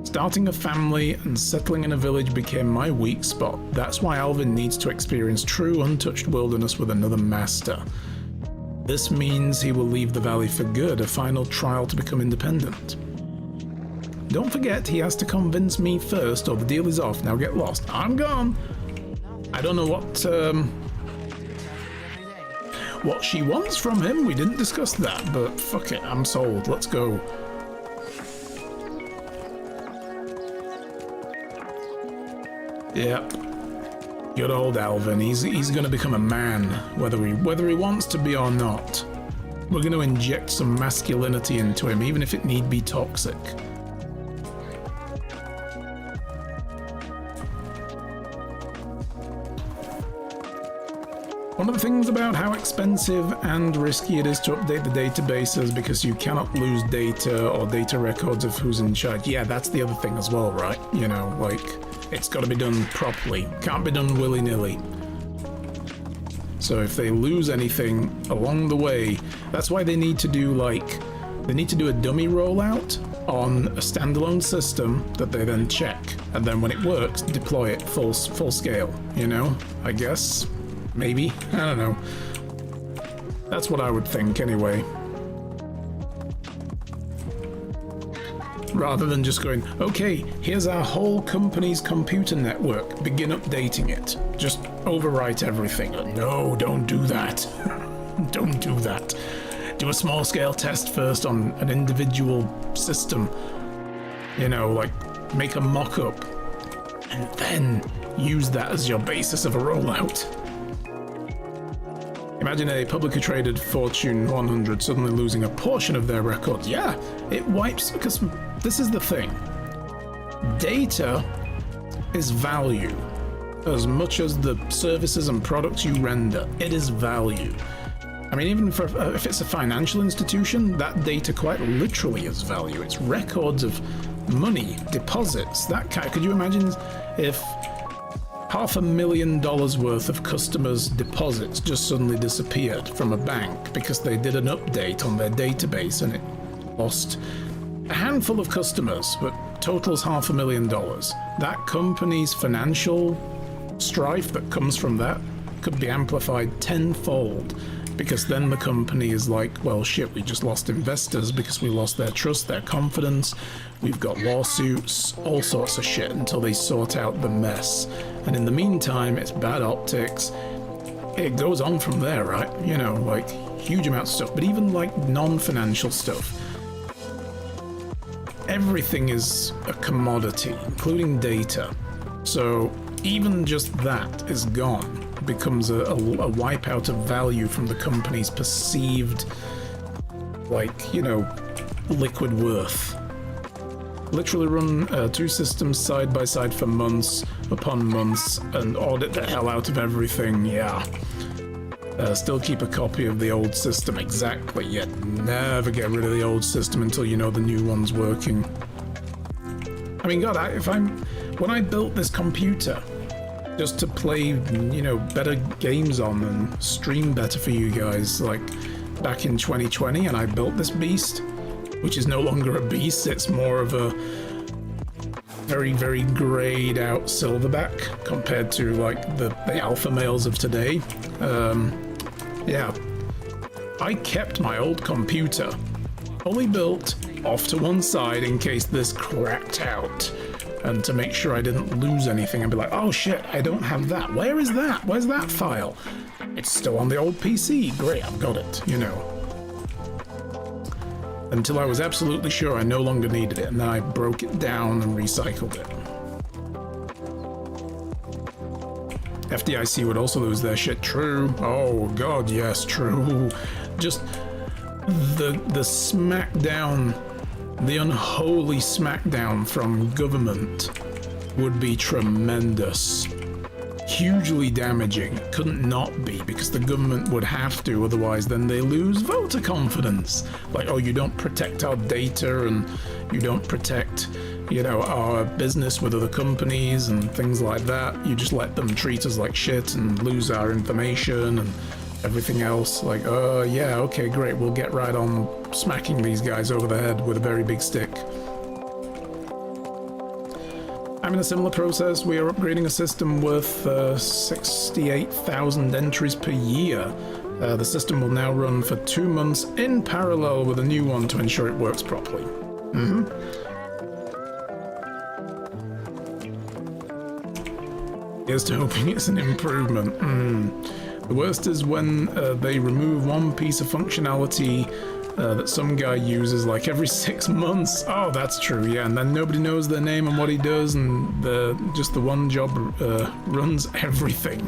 Starting a family and settling in a village became my weak spot. That's why Alvin needs to experience true, untouched wilderness with another master. This means he will leave the valley for good, a final trial to become independent. Don't forget, he has to convince me first, or the deal is off. Now get lost. I'm gone. I don't know what she wants from him. We didn't discuss that, but fuck it, I'm sold. Let's go. Yep. Good old Alvin. He's gonna become a man, whether he wants to be or not. We're gonna inject some masculinity into him, even if it need be toxic. One of the things about how expensive and risky it is to update the database is because you cannot lose data or data records of who's in charge. Yeah, that's the other thing as well, right? You know, like, it's got to be done properly. Can't be done willy-nilly. So if they lose anything along the way, that's why they need to do, like, they need to do a dummy rollout on a standalone system that they then check. And then when it works, deploy it full scale, you know, I guess. Maybe? I don't know. That's what I would think anyway. Rather than just going, okay, here's our whole company's computer network, begin updating it. Just overwrite everything. No, don't do that. Don't do that. Do a small scale test first on an individual system. You know, like, make a mock-up. And then use that as your basis of a rollout. Imagine a publicly traded Fortune 100 suddenly losing a portion of their records. Yeah, it wipes, because this is the thing. Data is value. As much as the services and products you render, it is value. I mean, even for if it's a financial institution, that data quite literally is value. It's records of money, deposits, that kind. Could you imagine if $500,000 worth of customers' deposits just suddenly disappeared from a bank because they did an update on their database and it lost a handful of customers, but totals $500,000. That company's financial strife that comes from that could be amplified tenfold, because then the company is like, well, shit, we just lost investors because we lost their trust, their confidence. We've got lawsuits, all sorts of shit until they sort out the mess. And in the meantime, it's bad optics. It goes on from there, right? You know, like huge amounts of stuff, but even like non-financial stuff. Everything is a commodity, including data. So even just that is gone. Becomes a wipeout of value from the company's perceived, like, you know, liquid worth. Literally run two systems side by side for months upon months and audit the hell out of everything, yeah. Still keep a copy of the old system, exactly, yet never get rid of the old system until you know the new one's working. I mean, God, when I built this computer, just to play, you know, better games on and stream better for you guys, like back in 2020, and I built this beast, which is no longer a beast, it's more of a very, very grayed out silverback compared to like the alpha males of today. Yeah, I kept my old computer, only built off to one side in case this cracked out. And to make sure I didn't lose anything and be like, oh shit, I don't have that. Where is that? Where's that file? It's still on the old PC. Great, I've got it, you know. Until I was absolutely sure I no longer needed it, and then I broke it down and recycled it. FDIC would also lose their shit. True. Oh god, yes, true. Just the smackdown, the unholy smackdown from government would be tremendous. Hugely damaging. Couldn't not be, because the government would have to, otherwise then they lose voter confidence. Like, oh, you don't protect our data and you don't protect you know, our business with other companies and things like that. You just let them treat us like shit and lose our information and everything else. Like, oh yeah, okay, great, we'll get right on smacking these guys over the head with a very big stick. I'm in a similar process. We are upgrading a system worth 68,000 entries per year. The system will now run for 2 months in parallel with a new one to ensure it works properly. Here's to hoping it's an improvement. The worst is when they remove one piece of functionality that some guy uses like every 6 months. Oh, that's true, yeah, and then nobody knows their name and what he does, and just the one job runs everything.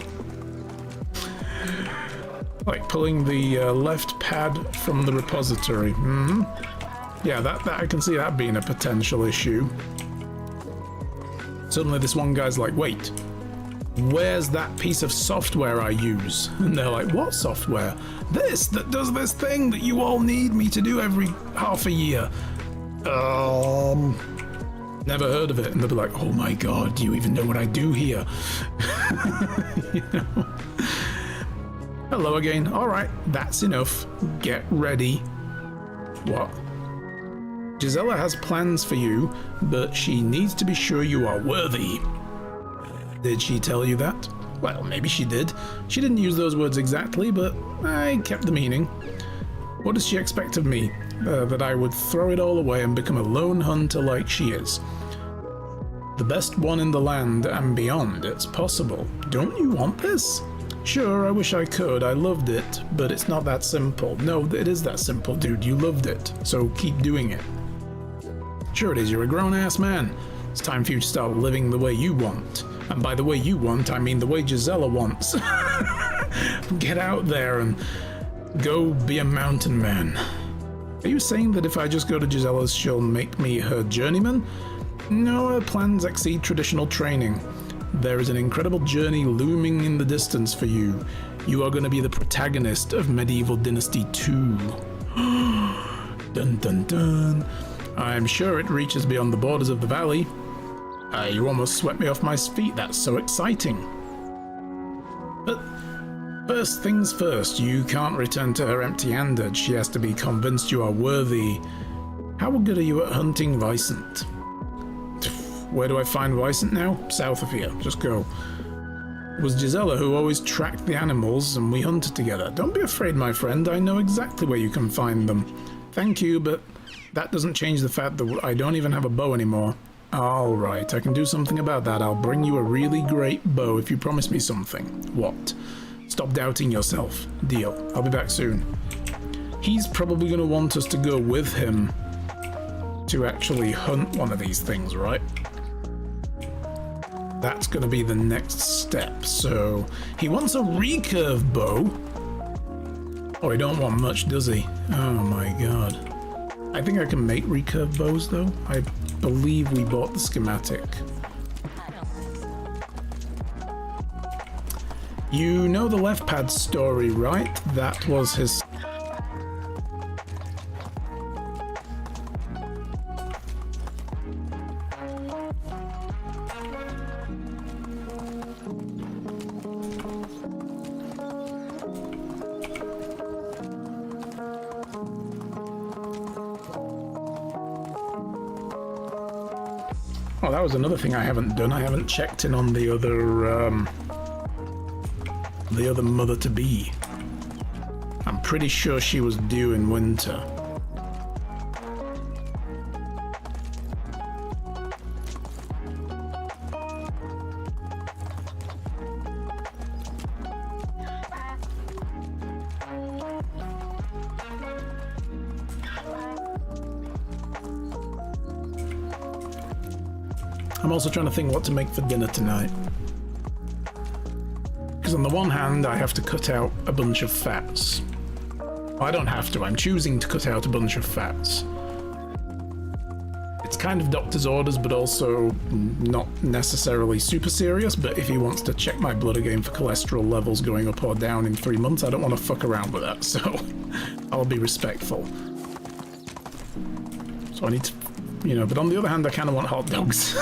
Like pulling the left pad from the repository. Yeah, that I can see that being a potential issue. Suddenly this one guy's like, wait, where's that piece of software I use? And they're like, what software? This, that does this thing that you all need me to do every half a year. Never heard of it. And they'll be like, oh my god, do you even know what I do here? You know? Hello again. Alright, that's enough. Get ready. What? Gisela has plans for you, but she needs to be sure you are worthy. Did she tell you that? Well, maybe she did. She didn't use those words exactly, but I kept the meaning. What does she expect of me? That I would throw it all away and become a lone hunter like she is. The best one in the land and beyond. It's possible. Don't you want this? Sure, I wish I could. I loved it, but it's not that simple. No, it is that simple, dude. You loved it, so keep doing it. Sure it is. You're a grown-ass man. It's time for you to start living the way you want. And by the way you want, I mean the way Gisela wants. Get out there and go be a mountain man. Are you saying that if I just go to Gisela's, she'll make me her journeyman? No, her plans exceed traditional training. There is an incredible journey looming in the distance for you. You are going to be the protagonist of Medieval Dynasty 2. Dun dun dun. I'm sure it reaches beyond the borders of the valley. You almost swept me off my feet. That's so exciting. But first things first, you can't return to her empty-handed. She has to be convinced you are worthy. How good are you at hunting Vicent? Where do I find Vicent now? South of here. Just go. It was Gisela who always tracked the animals and we hunted together. Don't be afraid, my friend. I know exactly where you can find them. Thank you, but that doesn't change the fact that I don't even have a bow anymore. Alright, I can do something about that. I'll bring you a really great bow if you promise me something. What? Stop doubting yourself. Deal. I'll be back soon. He's probably going to want us to go with him to actually hunt one of these things, right? That's going to be the next step. So he wants a recurve bow. Oh, he don't want much, does he? Oh my god. I think I can make recurve bows though. I believe we bought the schematic. You know the left pad story, right? That was his... Oh, that was another thing I haven't done. I haven't checked in on the other mother-to-be. I'm pretty sure she was due in winter. I'm also trying to think what to make for dinner tonight. Because on the one hand, I have to cut out a bunch of fats. Well, I don't have to, I'm choosing to cut out a bunch of fats. It's kind of doctor's orders, but also not necessarily super serious, but if he wants to check my blood again for cholesterol levels going up or down in 3 months, I don't want to fuck around with that, so I'll be respectful. So I need to you know, but on the other hand, I kind of want hot dogs.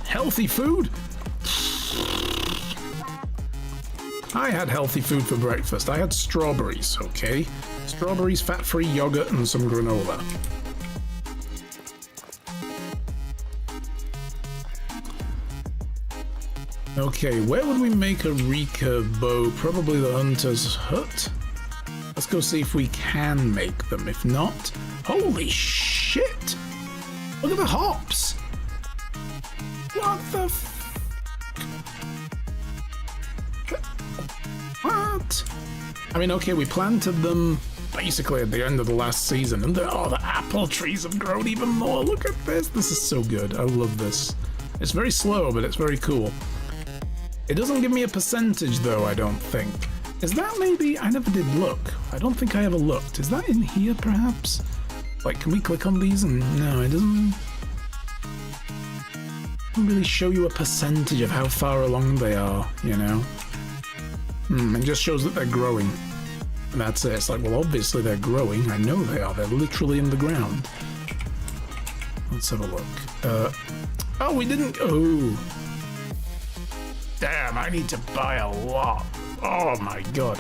Healthy food? I had healthy food for breakfast. I had strawberries, okay? Strawberries, fat-free yogurt, and some granola. Okay, where would we make a recurve bow? Probably the hunter's hut. Let's go see if we can make them. If not, holy shit! Look at the hops! What the What? I mean, okay, we planted them basically at the end of the last season, and the apple trees have grown even more. Look at this. This is so good. I love this. It's very slow, but it's very cool. It doesn't give me a percentage, though, I don't think. Is that maybe... I never did look. I don't think I ever looked. Is that in here, perhaps? Like, can we click on these? And no, it doesn't really show you a percentage of how far along they are, you know? It just shows that they're growing. And that's it. It's like, well, obviously they're growing. I know they are. They're literally in the ground. Let's have a look. Oh, we didn't... Oh. Damn, I need to buy a lot. Oh my god.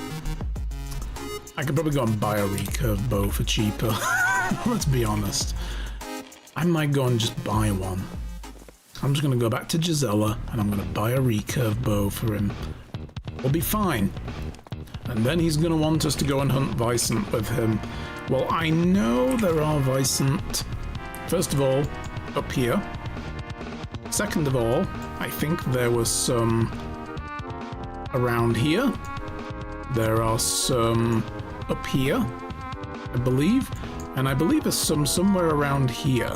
I could probably go and buy a recurve bow for cheaper. Let's be honest. I might go and just buy one. I'm just going to go back to Gisela and I'm going to buy a recurve bow for him. We'll be fine. And then he's going to want us to go and hunt Vicent with him. Well, I know there are Vicent, first of all, up here. Second of all, I think there was some around here. There are some up here, I believe. And I believe there's some somewhere around here.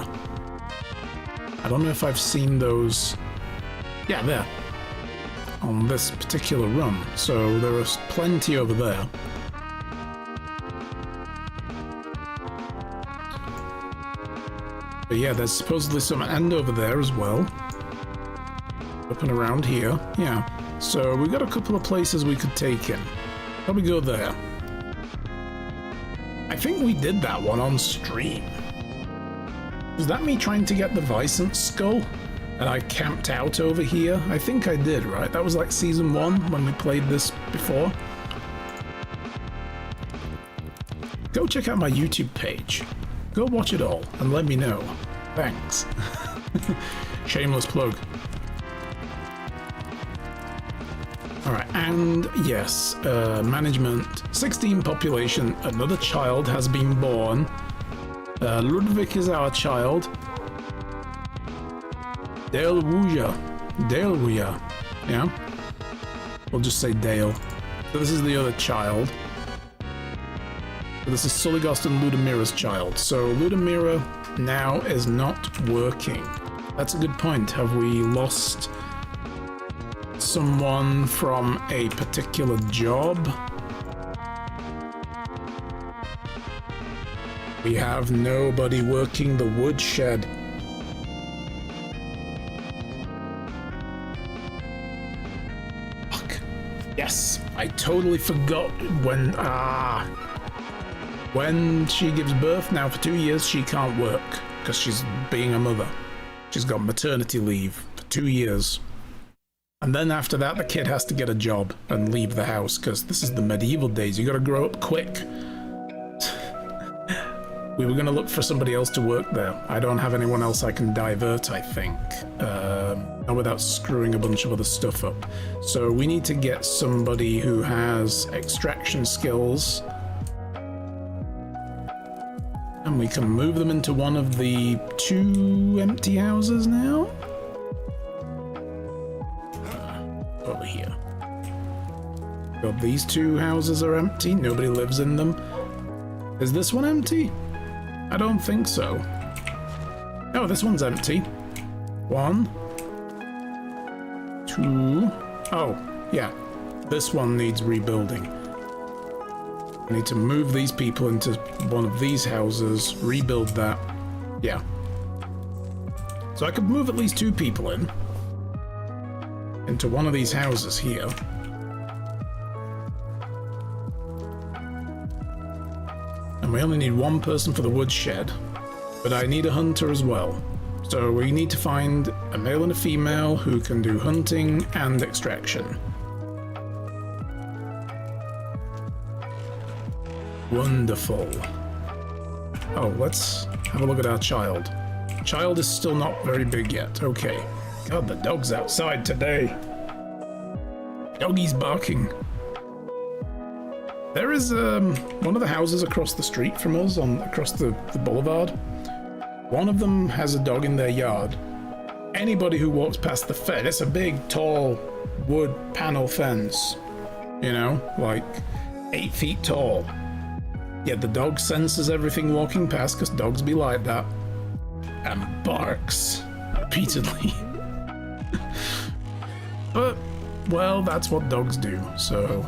I don't know if I've seen those. Yeah, there. On this particular run. So there is plenty over there. But yeah, there's supposedly some and over there as well. Up and around here. Yeah. So we've got a couple of places we could take him. Probably go there. I think we did that one on stream. Was that me trying to get the Vicent skull? And I camped out over here? I think I did, right? That was like season 1 when we played this before. Go check out my YouTube page. Go watch it all and let me know. Thanks. Shameless plug. Alright, and yes, management, 16 population, another child has been born. Ludwig is our child. Dale Wuya, yeah? We'll just say Dale. So this is the other child. So this is Suligost and Ludmira's child. So Ludmira now is not working. That's a good point. Have we lost someone from a particular job? We have nobody working the woodshed. Fuck. Yes, I totally forgot when she gives birth now for 2 years she can't work because she's being a mother. She's got maternity leave for 2 years. And then after that the kid has to get a job and leave the house because this is the medieval days. You gotta grow up quick. We were going to look for somebody else to work there. I don't have anyone else I can divert, I think. Not without screwing a bunch of other stuff up. So we need to get somebody who has extraction skills. And we can move them into one of the 2 empty houses now. Over here. Got these 2 houses are empty. Nobody lives in them. Is this one empty? I don't think so. Oh, this one's empty. 1, 2. Oh, yeah. This one needs rebuilding. I need to move these people into one of these houses, rebuild that. Yeah. So I could move at least 2 people into one of these houses here. And we only need one person for the woodshed. But I need a hunter as well. So we need to find a male and a female who can do hunting and extraction. Wonderful. Oh, let's have a look at our child. Child is still not very big yet. Okay. God, the dog's outside today. Doggy's barking. There is one of the houses across the street from us, across the boulevard. One of them has a dog in their yard. Anybody who walks past the fence, it's a big, tall, wood panel fence. You know, like 8 feet tall. Yet the dog senses everything walking past, because dogs be like that. And barks repeatedly. But, well, that's what dogs do, so...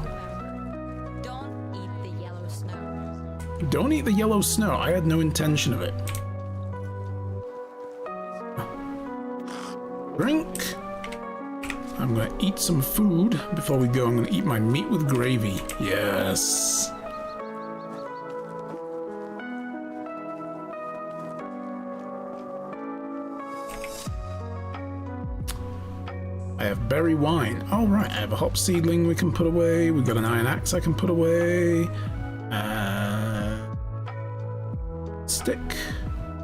Don't eat the yellow snow. Don't eat the yellow snow. I had no intention of it. Drink. I'm gonna eat some food before we go. I'm gonna eat my meat with gravy. Yes. I have berry wine. All right, I have a hop seedling we can put away. We've got an iron axe I can put away. Stick.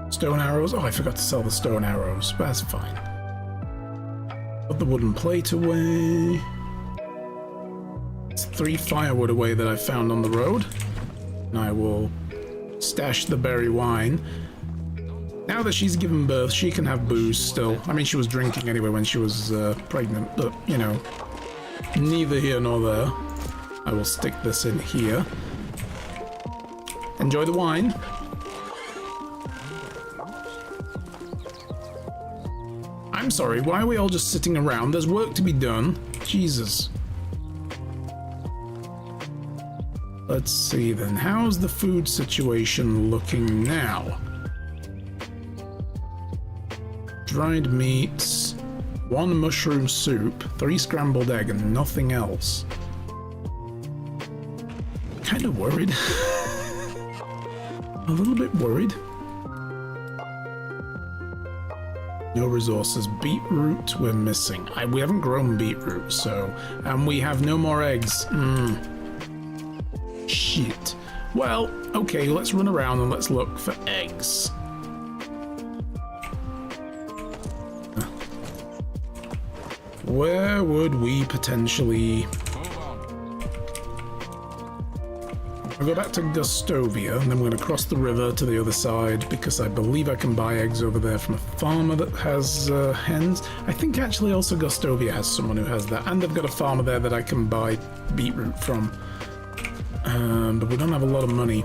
Stone arrows. Oh, I forgot to sell the stone arrows. But that's fine. Put the wooden plate away. It's 3 firewood away that I found on the road. And I will stash the berry wine. Now that she's given birth, she can have booze still. I mean, she was drinking anyway when she was pregnant, but, you know, neither here nor there. I will stick this in here. Enjoy the wine. I'm sorry, why are we all just sitting around? There's work to be done. Jesus. Let's see then. How's the food situation looking now? Dried meats, 1 mushroom soup, 3 scrambled egg, and nothing else. Kind of worried. A little bit worried. No resources. Beetroot we're missing. We haven't grown beetroot, so... And we have no more eggs. Shit. Well, okay, let's run around and let's look for eggs. Where would we potentially... I'll go back to Gustovia, and then we're going to cross the river to the other side, because I believe I can buy eggs over there from a farmer that has hens. I think actually also Gustovia has someone who has that, and they've got a farmer there that I can buy beetroot from. But we don't have a lot of money.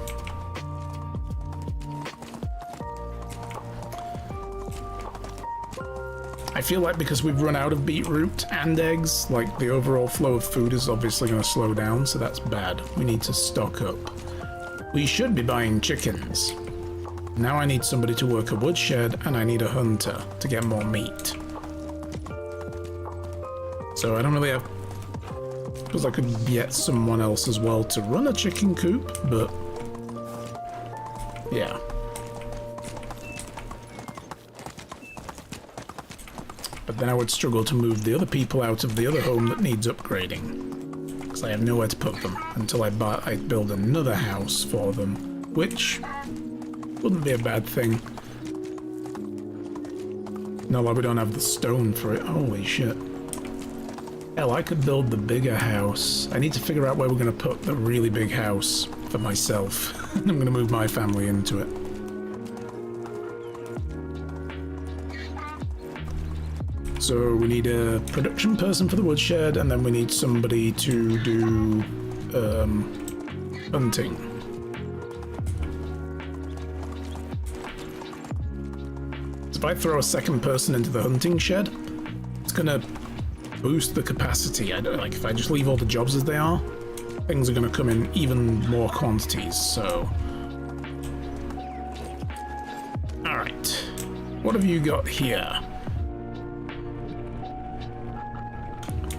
I feel like because we've run out of beetroot and eggs, like the overall flow of food is obviously going to slow down, so that's bad. We need to stock up. We should be buying chickens. Now I need somebody to work a woodshed, and I need a hunter to get more meat. So I don't really have... I suppose I could get someone else as well to run a chicken coop, but... yeah. But then I would struggle to move the other people out of the other home that needs upgrading, because I have nowhere to put them until I build another house for them, which wouldn't be a bad thing. No, like we don't have the stone for it. Holy shit. Hell, I could build the bigger house. I need to figure out where we're going to put the really big house for myself. I'm going to move my family into it. So we need a production person for the woodshed, and then we need somebody to do hunting. So if I throw a second person into the hunting shed, it's gonna boost the capacity. I don't like if I just leave all the jobs as they are, things are gonna come in even more quantities. So, all right, what have you got here?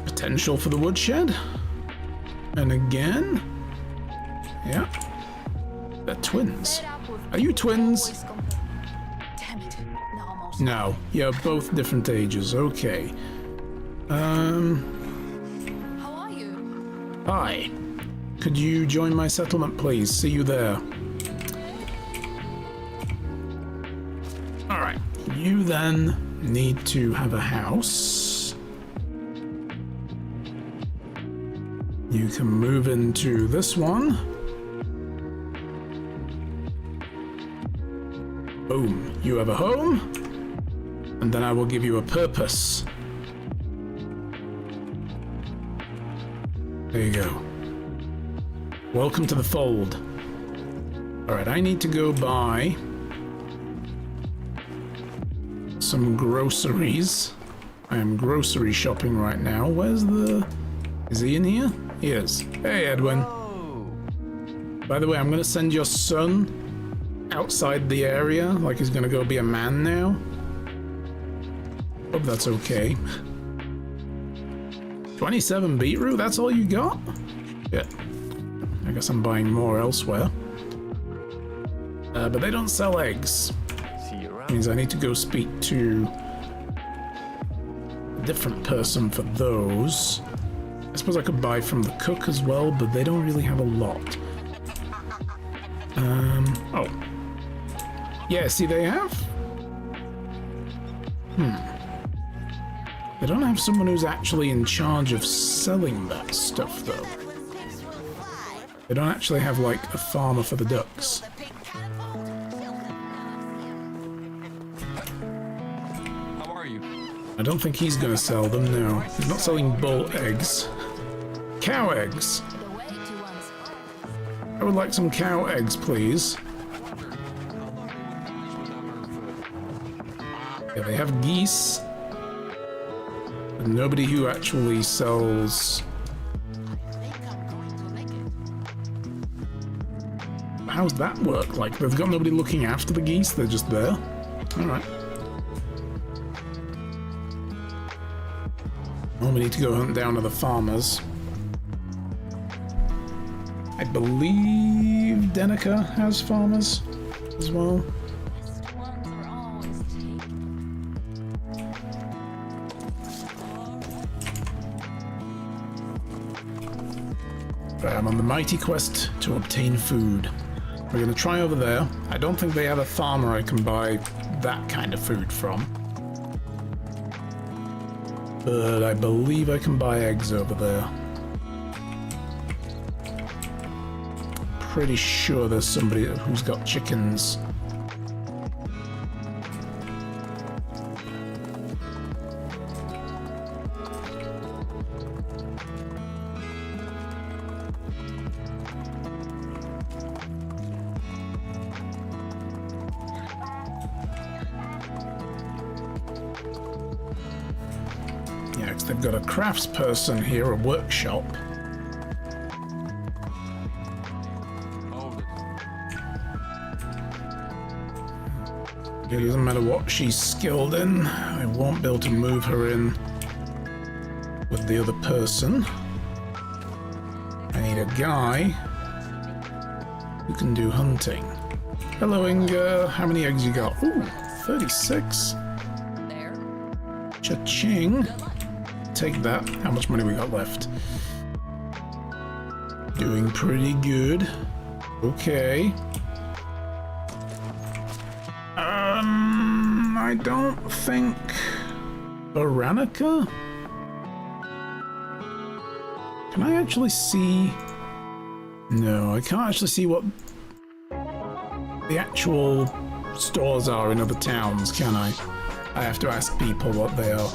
Potential for the woodshed, and again, yeah. They're twins. Are you twins? Damn it. Not almost. No, you're both different ages. Okay. How are you? Hi. Could you join my settlement, please? See you there. Alright. You then need to have a house. You can move into this one. Boom. You have a home. And then I will give you a purpose. There you go. Welcome to the fold. Alright, I need to go buy some groceries. I am grocery shopping right now. Where's the... Is he in here? He is. Hey, Edwin. By the way, I'm gonna send your son outside the area, like he's gonna go be a man now. Hope that's okay. 27 beetroot? That's all you got? Yeah. I guess I'm buying more elsewhere. But they don't sell eggs. Means I need to go speak to a different person for those. I suppose I could buy from the cook as well, but they don't really have a lot. Oh. Yeah, see they have? They don't have someone who's actually in charge of selling that stuff, though. They don't actually have, like, a farmer for the ducks. I don't think he's gonna sell them, no. He's not selling bull eggs. Cow eggs! I would like some cow eggs, please. Yeah, they have geese. But nobody who actually sells... How's that work? Like, they've got nobody looking after the geese, they're just there? Alright. Well, we need to go hunt down other farmers. I believe Denica has farmers as well. But I'm on the mighty quest to obtain food. We're going to try over there. I don't think they have a farmer I can buy that kind of food from. But I believe I can buy eggs over there. Pretty sure there's somebody who's got chickens. Yeah, 'cause they've got a craftsperson here, a workshop. It doesn't matter what she's skilled in, I won't be able to move her in with the other person. I need a guy who can do hunting. Hello, Inga. How many eggs you got? Ooh, 36. There. Cha-ching. Take that. How much money we got left? Doing pretty good. Okay. I don't think... Baranica? Can I actually see... No, I can't actually see what the actual stores are in other towns, can I? I have to ask people what they are.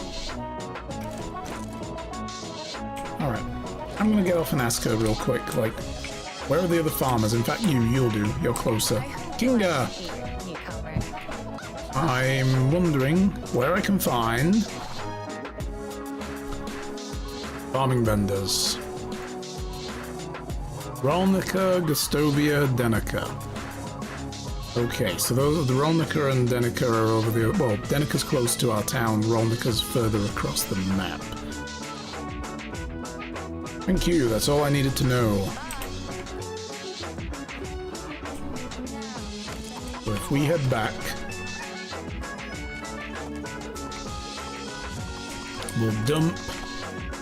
Alright. I'm gonna get off and ask her real quick, like, where are the other farmers? In fact, you'll do. You're closer. Kinga! I'm wondering where I can find farming vendors. Rolnica, Gustovia, Denica. Okay, so those the Rolnica and Denica are over the... Well, Denica's close to our town, Rolnica's further across the map. Thank you, that's all I needed to know. if we head back, we'll dump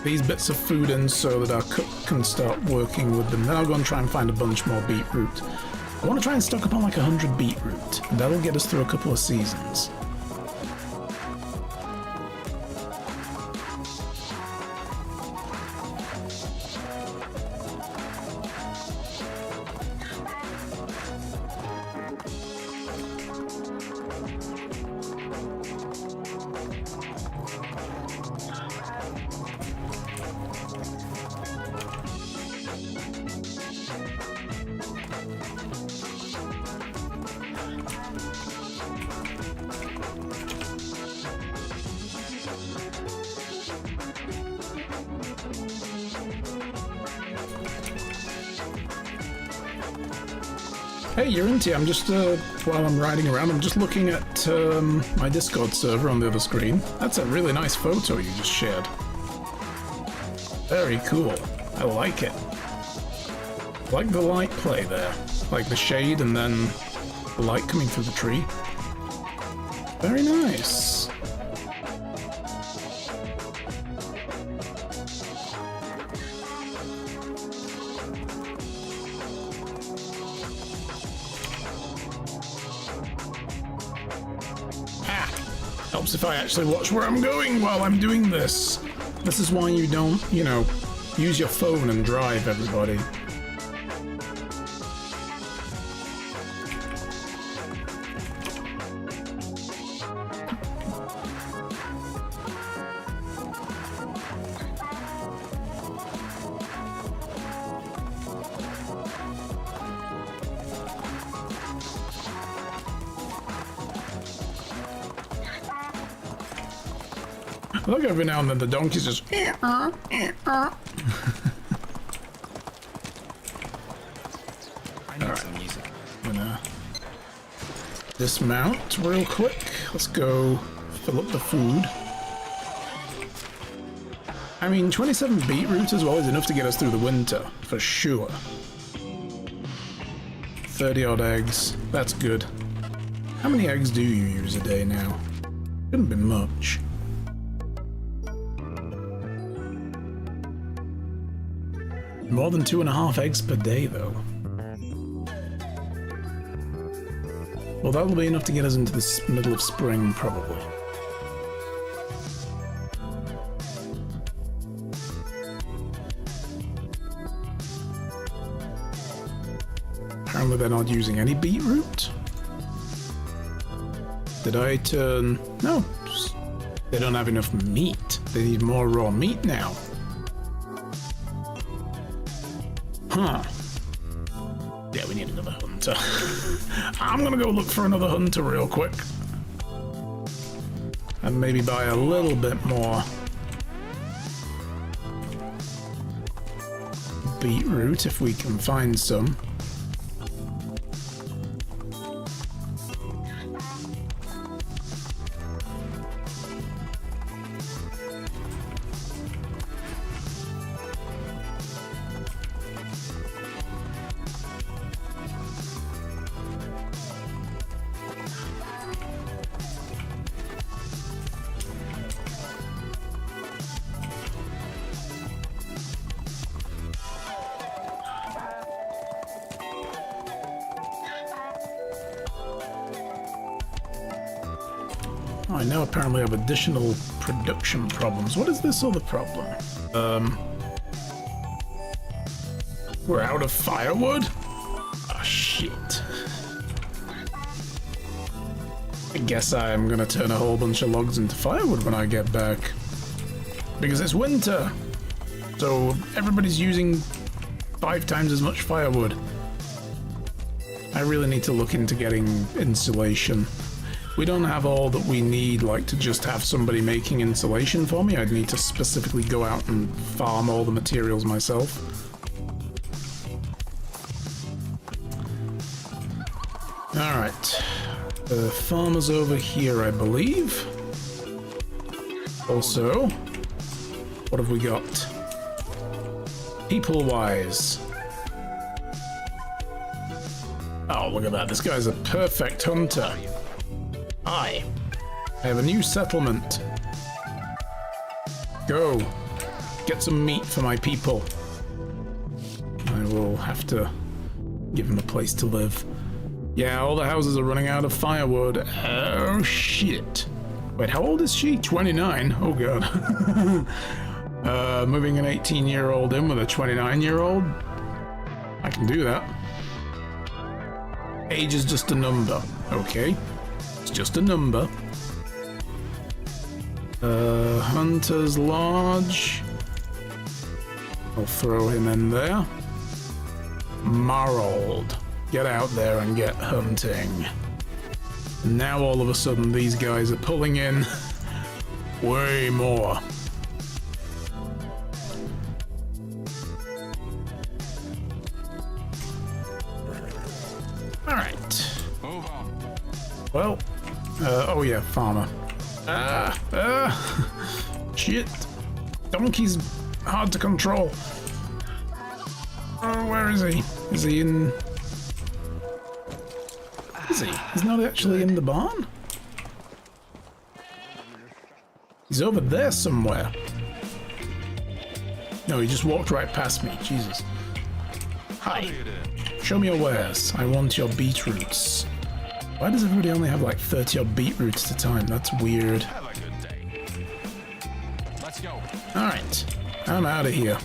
these bits of food in so that our cook can start working with them. Then I'll go and try and find a bunch more beetroot. I want to try and stock up on like 100 beetroot, and that'll get us through a couple of seasons. Hey, Urinty, I'm just, while I'm riding around, I'm just looking at my Discord server on the other screen. That's a really nice photo you just shared. Very cool. I like it. I like the light play there. Like the shade and then the light coming through the tree. Very nice. Helps if I actually watch where I'm going while I'm doing this. This is why you don't, you know, use your phone and drive, everybody. Look, every now and then the donkey's just... I need some music. I'm gonna dismount real quick. Let's go fill up the food. I mean, 27 beetroot as well is enough to get us through the winter, for sure. 30 odd eggs, that's good. How many eggs do you use a day now? Shouldn't be much. More than 2.5 eggs per day, though. Well, that'll be enough to get us into the middle of spring, probably. Apparently they're not using any beetroot. Did I turn... No, they don't have enough meat. They need more raw meat now. Huh. Yeah, we need another hunter. I'm gonna go look for another hunter real quick. And maybe buy a little bit more beetroot if we can find some. I now apparently have additional production problems. What is this other problem? We're out of firewood? Ah, shit. I guess I am gonna turn a whole bunch of logs into firewood when I get back. Because it's winter. So everybody's using 5 times as much firewood. I really need to look into getting insulation. We don't have all that we need, like to just have somebody making insulation for me. I'd need to specifically go out and farm all the materials myself. Alright. The farmer's over here, I believe. Also, what have we got? People-wise. Oh, look at that. This guy's a perfect hunter. Hi. I have a new settlement. Go. Get some meat for my people. I will have to give him a place to live. Yeah, all the houses are running out of firewood. Oh, shit. Wait, how old is she? 29? Oh, God. Moving an 18-year-old in with a 29-year-old? I can do that. Age is just a number. Okay. It's just a number. Hunter's Lodge. I'll throw him in there. Marald. Get out there and get hunting. And now all of a sudden these guys are pulling in way more. Alright. Well, oh yeah, farmer. Shit. Donkey's hard to control. Oh, where is he? Is he in... Is he? He's not actually in the barn? He's over there somewhere. No, he just walked right past me. Jesus. Hi. Show me your wares. I want your beetroots. Why does everybody only have like 30 odd beetroots at a time? That's weird. Have a good day. Let's go. Alright. I'm out of here.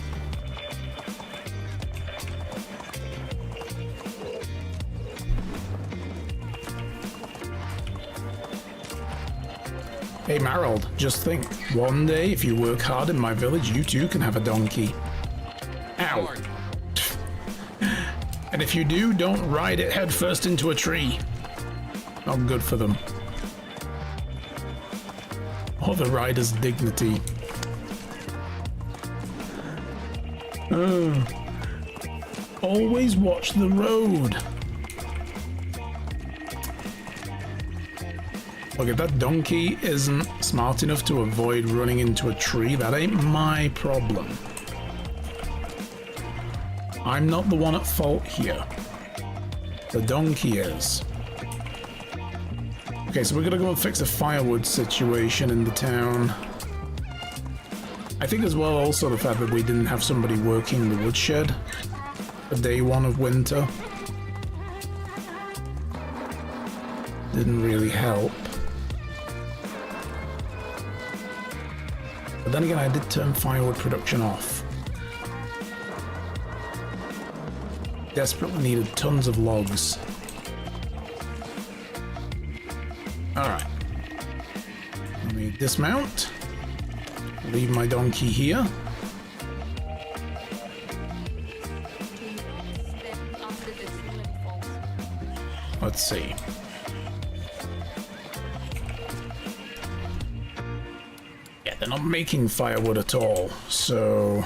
Hey Marald, just think, one day if you work hard in my village, you too can have a donkey. Ow. And if you do, don't ride it headfirst into a tree. Not good for them. Or the rider's dignity. Always watch the road. Look, if that donkey isn't smart enough to avoid running into a tree, that ain't my problem. I'm not the one at fault here. The donkey is. Okay, so we're gonna go and fix a firewood situation in the town. I think as well also the fact that we didn't have somebody working the woodshed for day one of winter didn't really help. But then again, I did turn firewood production off. Desperately needed tons of logs. Alright. Let me dismount. Leave my donkey here. Let's see. They're not making firewood at all, so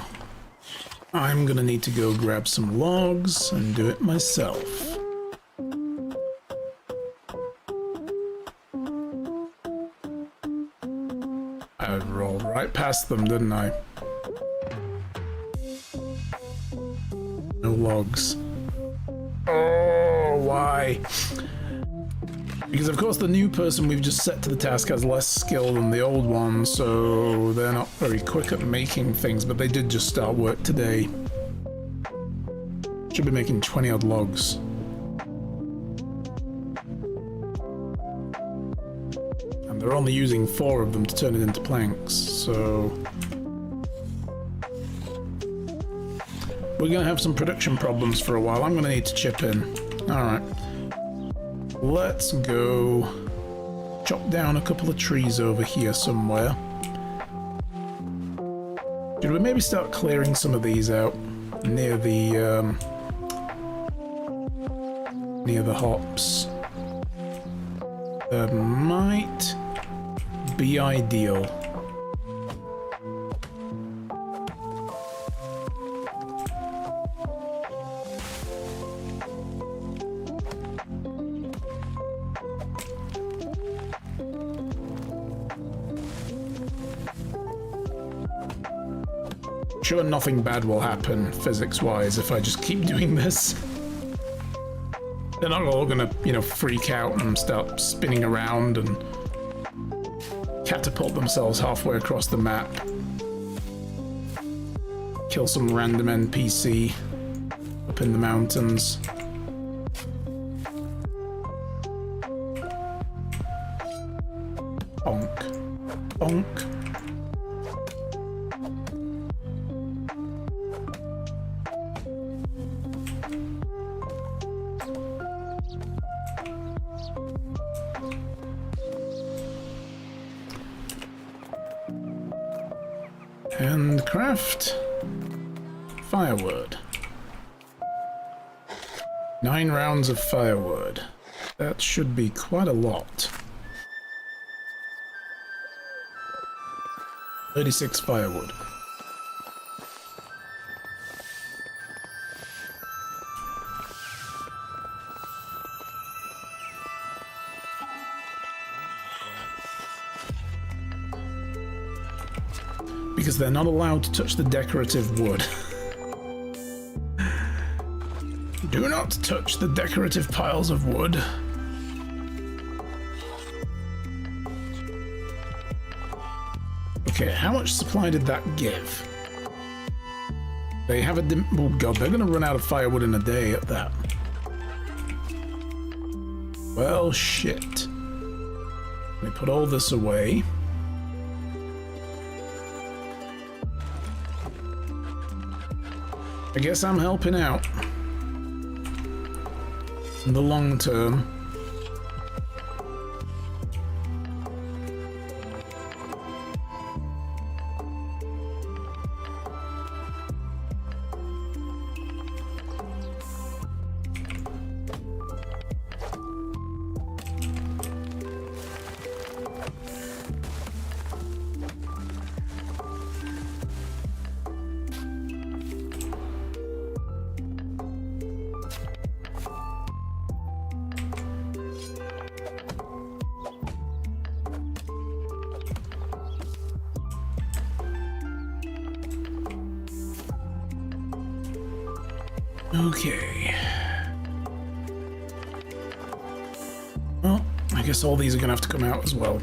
I'm gonna need to go grab some logs and do it myself. I rolled right past them, didn't I? No logs. Oh, why? Because of course the new person we've just set to the task has less skill than the old one, so they're not very quick at making things, but they did just start work today. Should be making 20 odd logs. And they're only using 4 of them to turn it into planks, so... We're gonna have some production problems for a while. I'm gonna need to chip in. Alright. Let's go chop down a couple of trees over here somewhere. Should we maybe start clearing some of these out near the hops? That might be ideal. Sure, nothing bad will happen physics-wise if I just keep doing this. They're not all gonna, you know, freak out and start spinning around and catapult themselves halfway across the map. Kill some random NPC up in the mountains. Bonk. Bonk. And craft firewood. 9 rounds of firewood. That should be quite a lot. 36 firewood. Because they're not allowed to touch the decorative wood. Do not touch the decorative piles of wood. Okay, how much supply did that give? They have a oh god, they're gonna run out of firewood in a day at that. Well, shit. Let me put all this away. I guess I'm helping out. In the long term. Okay. Well, I guess all these are gonna have to come out as well.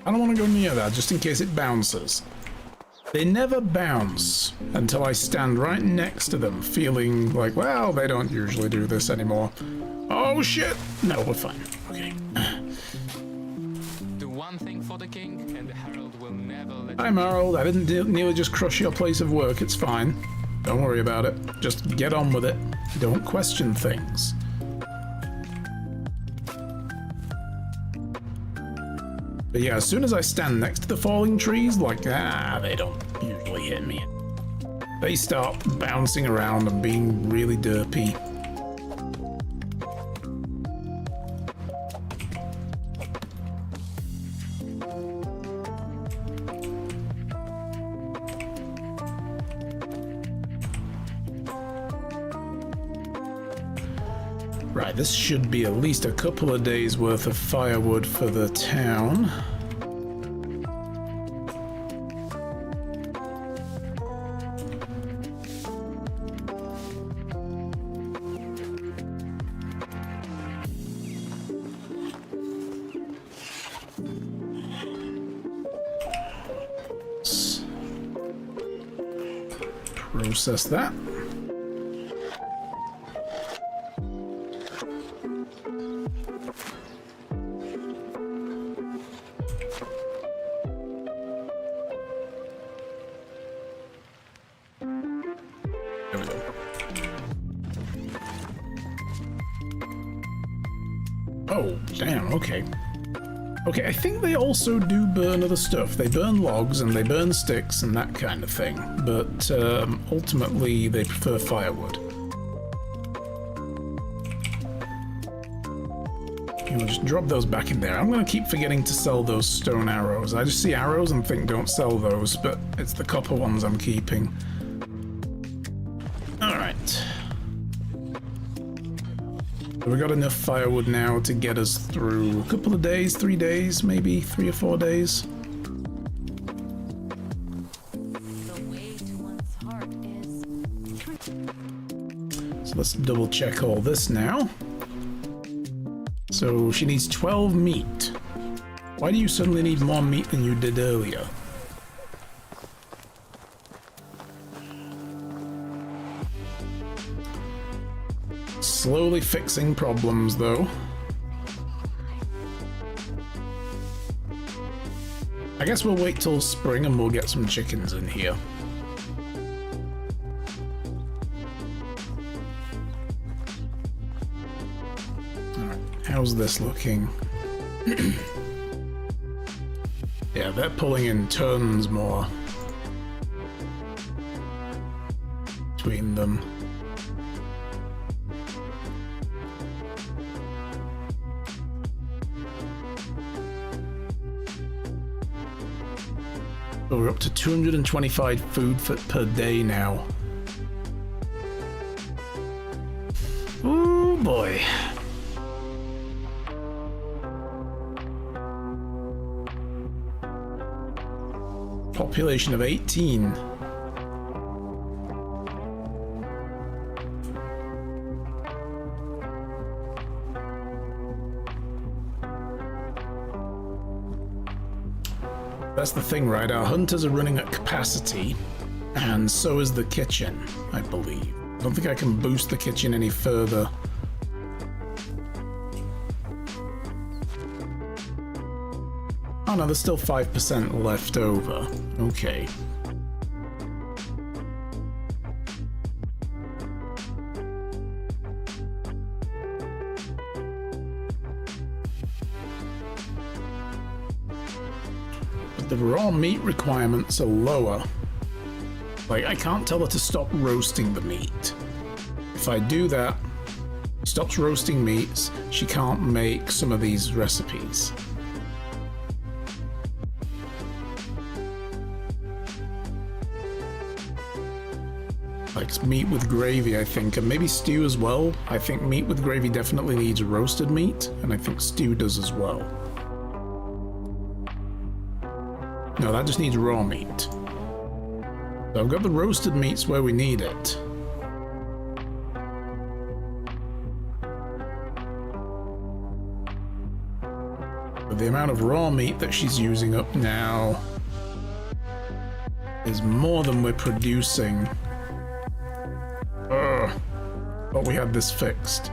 I don't want to go near that, just in case it bounces. They never bounce until I stand right next to them, feeling like, well, they don't usually do this anymore. Oh shit! No, we're fine. Okay. Do one thing for the king, and the herald will never let Hi, Harold. I didn't nearly just crush your place of work. It's fine. Don't worry about it. Just get on with it. Don't question things. But yeah, as soon as I stand next to the falling trees, like, they don't usually hit me. They start bouncing around and being really derpy. Right, this should be at least a couple of days worth of firewood for the town. Let's process that. There we go. Oh, damn, okay. Okay, I think they also do burn other stuff. They burn logs and they burn sticks and that kind of thing, but ultimately they prefer firewood. We'll just drop those back in there. I'm going to keep forgetting to sell those stone arrows. I just see arrows and think don't sell those, but it's the copper ones I'm keeping. Alright. We've got enough firewood now to get us through a couple of days, 3 days, maybe 3 or 4 days. The way to one's heart is So let's double check all this now. So she needs 12 meat. Why do you suddenly need more meat than you did earlier? Slowly fixing problems, though. I guess we'll wait till spring and we'll get some chickens in here. Alright, how's this looking? Yeah, they're pulling in tons more between them. So we're up to 225 food per day now. Oh boy. Population of 18. That's the thing, right? Our hunters are running at capacity, and so is the kitchen, I believe. I don't think I can boost the kitchen any further. Oh no, there's still 5% left over. Okay. But the raw meat requirements are lower. Like, I can't tell her to stop roasting the meat. If I do that, she stops roasting meats, she can't make some of these recipes. Like meat with gravy, I think, and maybe stew as well. I think meat with gravy definitely needs roasted meat, and I think stew does as well. No, that just needs raw meat. So I've got the roasted meats where we need it. But the amount of raw meat that she's using up now is more than we're producing. But we had this fixed.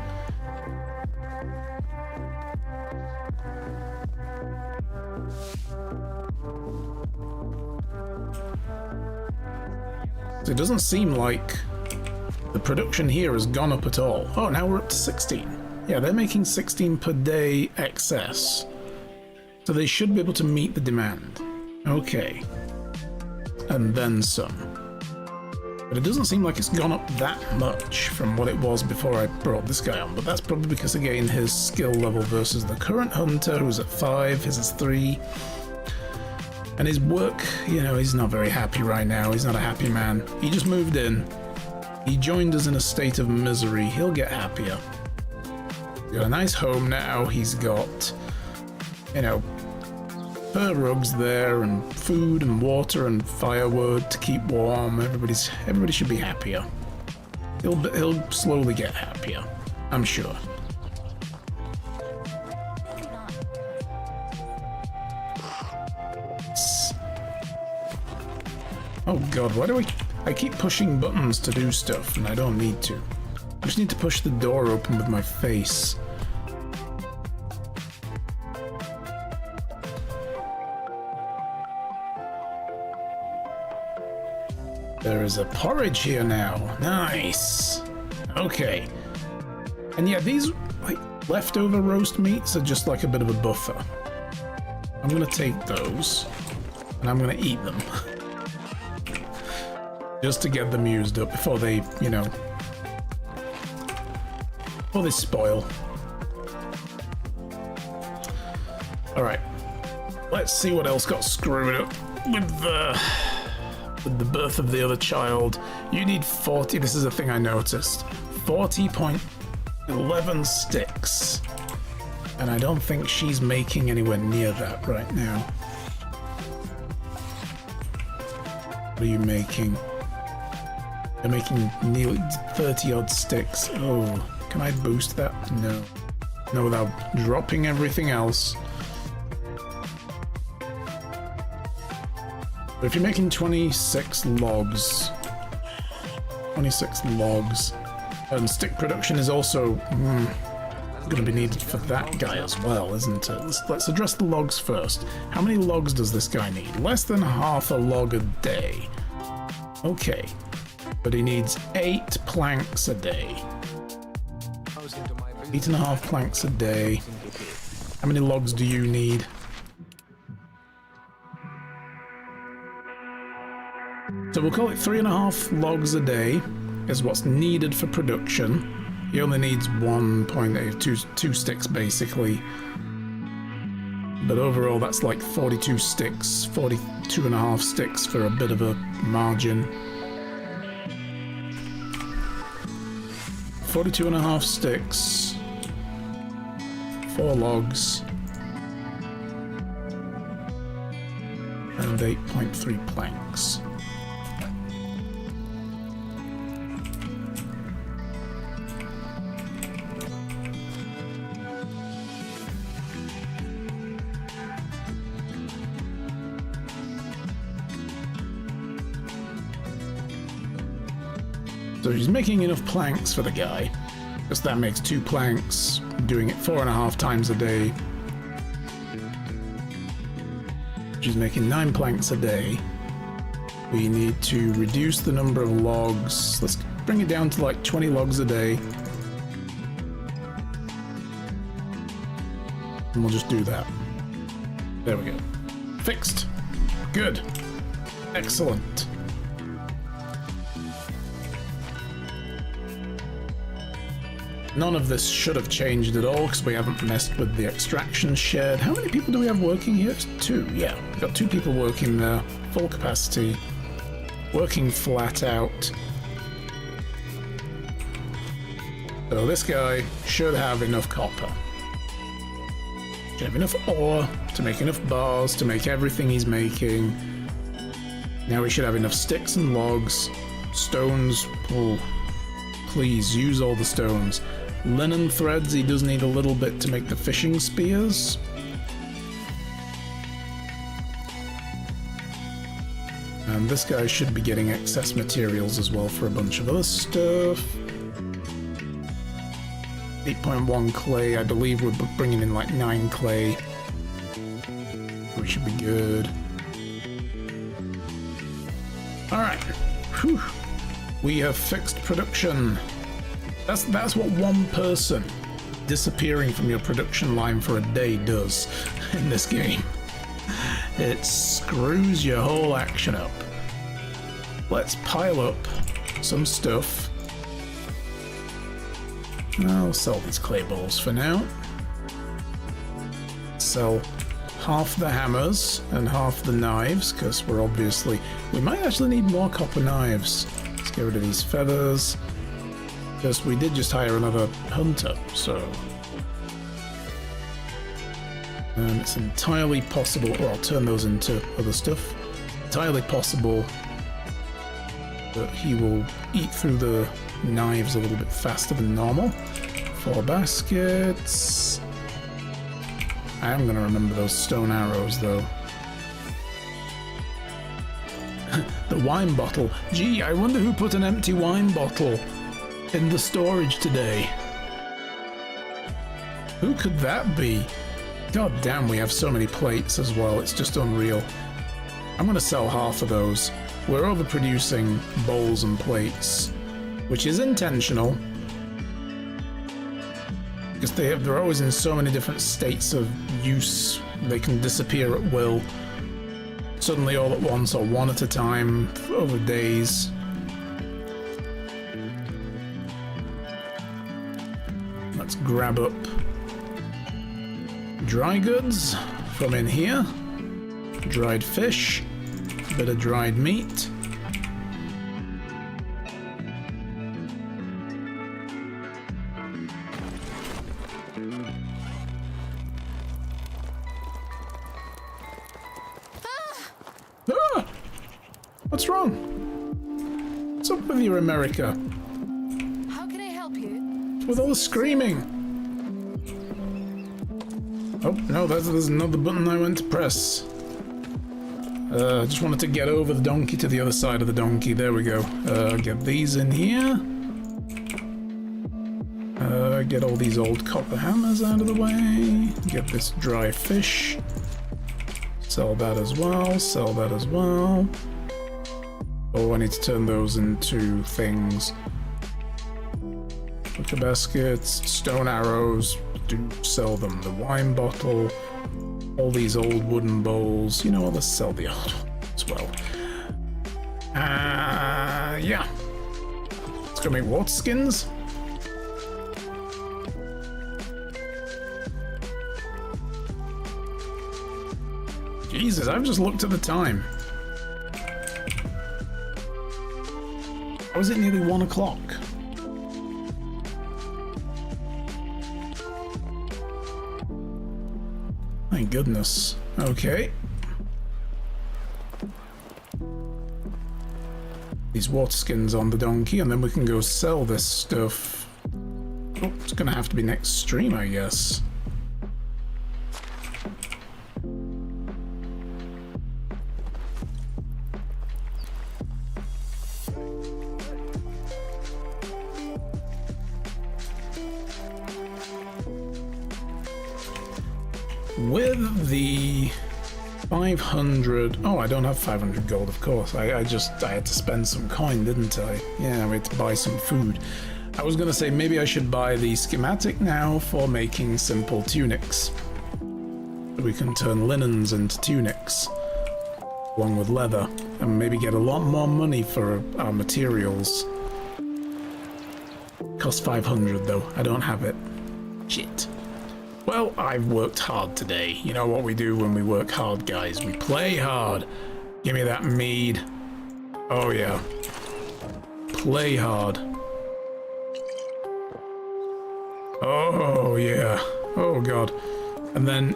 So it doesn't seem like the production here has gone up at all. Oh, now we're up to 16. Yeah, they're making 16 per day excess. So they should be able to meet the demand. Okay. And then some. But it doesn't seem like it's gone up that much from what it was before I brought this guy on. But that's probably because, again, his skill level versus the current hunter, who's at 5, his is 3. And his work, you know, he's not very happy right now. He's not a happy man. He just moved in. He joined us in a state of misery. He'll get happier. He's got a nice home now. He's got, you know, fur rugs there, and food and water and firewood to keep warm. Everybody should be happier. He'll slowly get happier, I'm sure. Oh god, why do I keep pushing buttons to do stuff and I don't need to? I just need to push the door open with my face. There is a porridge here now. Nice. Okay. And yeah, these like leftover roast meats are just like a bit of a buffer. I'm gonna take those and I'm gonna eat them. Just to get them used up before they, you know, before they spoil. Alright. Let's see what else got screwed up with the birth of the other child. You need 40, this is a thing I noticed, 40 11 sticks. And I don't think she's making anywhere near that right now. What are you making? You're making nearly 30 odd sticks. Oh, can I boost that? No. No, without dropping everything else. But if you're making 26 logs, and stick production is also going to be needed for that guy as well, isn't it? Let's address the logs first. How many logs does this guy need? Less than half a log a day. Okay, but he needs 8 planks a day. 8.5 planks a day. How many logs do you need? So we'll call it 3.5 logs a day is what's needed for production. He only needs 1.8, two sticks basically. But overall that's like 42 sticks, 42.5 sticks for a bit of a margin. 42.5 sticks, 4 logs, and 8.3 planks. So she's making enough planks for the guy. Because that makes 2 planks, doing it 4.5 times a day. She's making 9 planks a day. We need to reduce the number of logs. Let's bring it down to like 20 logs a day. And we'll just do that. There we go. Fixed. Good. Excellent. None of this should have changed at all because we haven't messed with the extraction shed. How many people do we have working here? It's 2, yeah. We've got 2 people working there, full capacity, working flat out. So this guy should have enough copper. Should have enough ore to make enough bars to make everything he's making. Now we should have enough sticks and logs. Stones, oh, please use all the stones. Linen threads, he does need a little bit to make the fishing spears. And this guy should be getting excess materials as well for a bunch of other stuff. 8.1 clay, I believe we're bringing in like 9 clay. We should be good. Alright. Whew. We have fixed production. That's what one person disappearing from your production line for a day does in this game. It screws your whole action up. Let's pile up some stuff. I'll sell these clay balls for now. Sell half the hammers and half the knives because we might actually need more copper knives. Let's get rid of these feathers. Because we did just hire another hunter, so... And it's entirely possible... Or I'll turn those into other stuff. Entirely possible that he will eat through the knives a little bit faster than normal. 4 baskets... I am going to remember those stone arrows, though. The wine bottle. Gee, I wonder who put an empty wine bottle in the storage today. Who could that be? God damn, we have so many plates as well. It's just unreal. I'm going to sell half of those. We're overproducing bowls and plates, which is intentional. Because they're always in so many different states of use. They can disappear at will. Suddenly all at once or one at a time over days. Let's grab up dry goods from in here. Dried fish, a bit of dried meat. What's wrong? What's up with you, America? How can I help you? With all the screaming. Oh, no, there's another button I went to press. I just wanted to get over the donkey to the other side of the donkey. There we go. Get these in here. Get all these old copper hammers out of the way. Get this dry fish. Sell that as well. Sell that as well. Oh, I need to turn those into things. Butcher baskets, stone arrows. Do sell them. The wine bottle. All these old wooden bowls. You know what? Let's sell the old one as well. Yeah. Let's go make water skins. Jesus, I've just looked at the time. How is it nearly 1 o'clock? Thank goodness. Okay. These water skins on the donkey, and then we can go sell this stuff. Oh, it's gonna have to be next stream, I guess. With the 500... Oh, I don't have 500 gold, of course. I had to spend some coin, didn't I? Yeah, we had to buy some food. I was gonna say maybe I should buy the schematic now for making simple tunics. We can turn linens into tunics, along with leather, and maybe get a lot more money for our materials. Costs 500 though, I don't have it. Shit. Well, I've worked hard today. You know what we do when we work hard, guys? We play hard. Give me that mead. Oh, yeah. Play hard. Oh, yeah. Oh, God. And then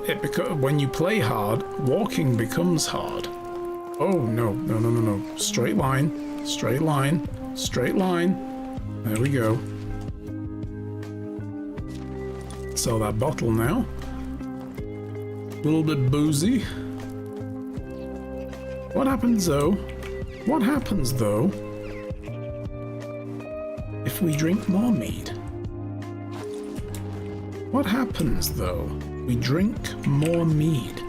when you play hard, walking becomes hard. Oh, no. No, no, no, no. Straight line. Straight line. Straight line. There we go. Sell that bottle now. A little bit boozy. What happens though? What happens though if we drink more mead? What happens though? We drink more mead.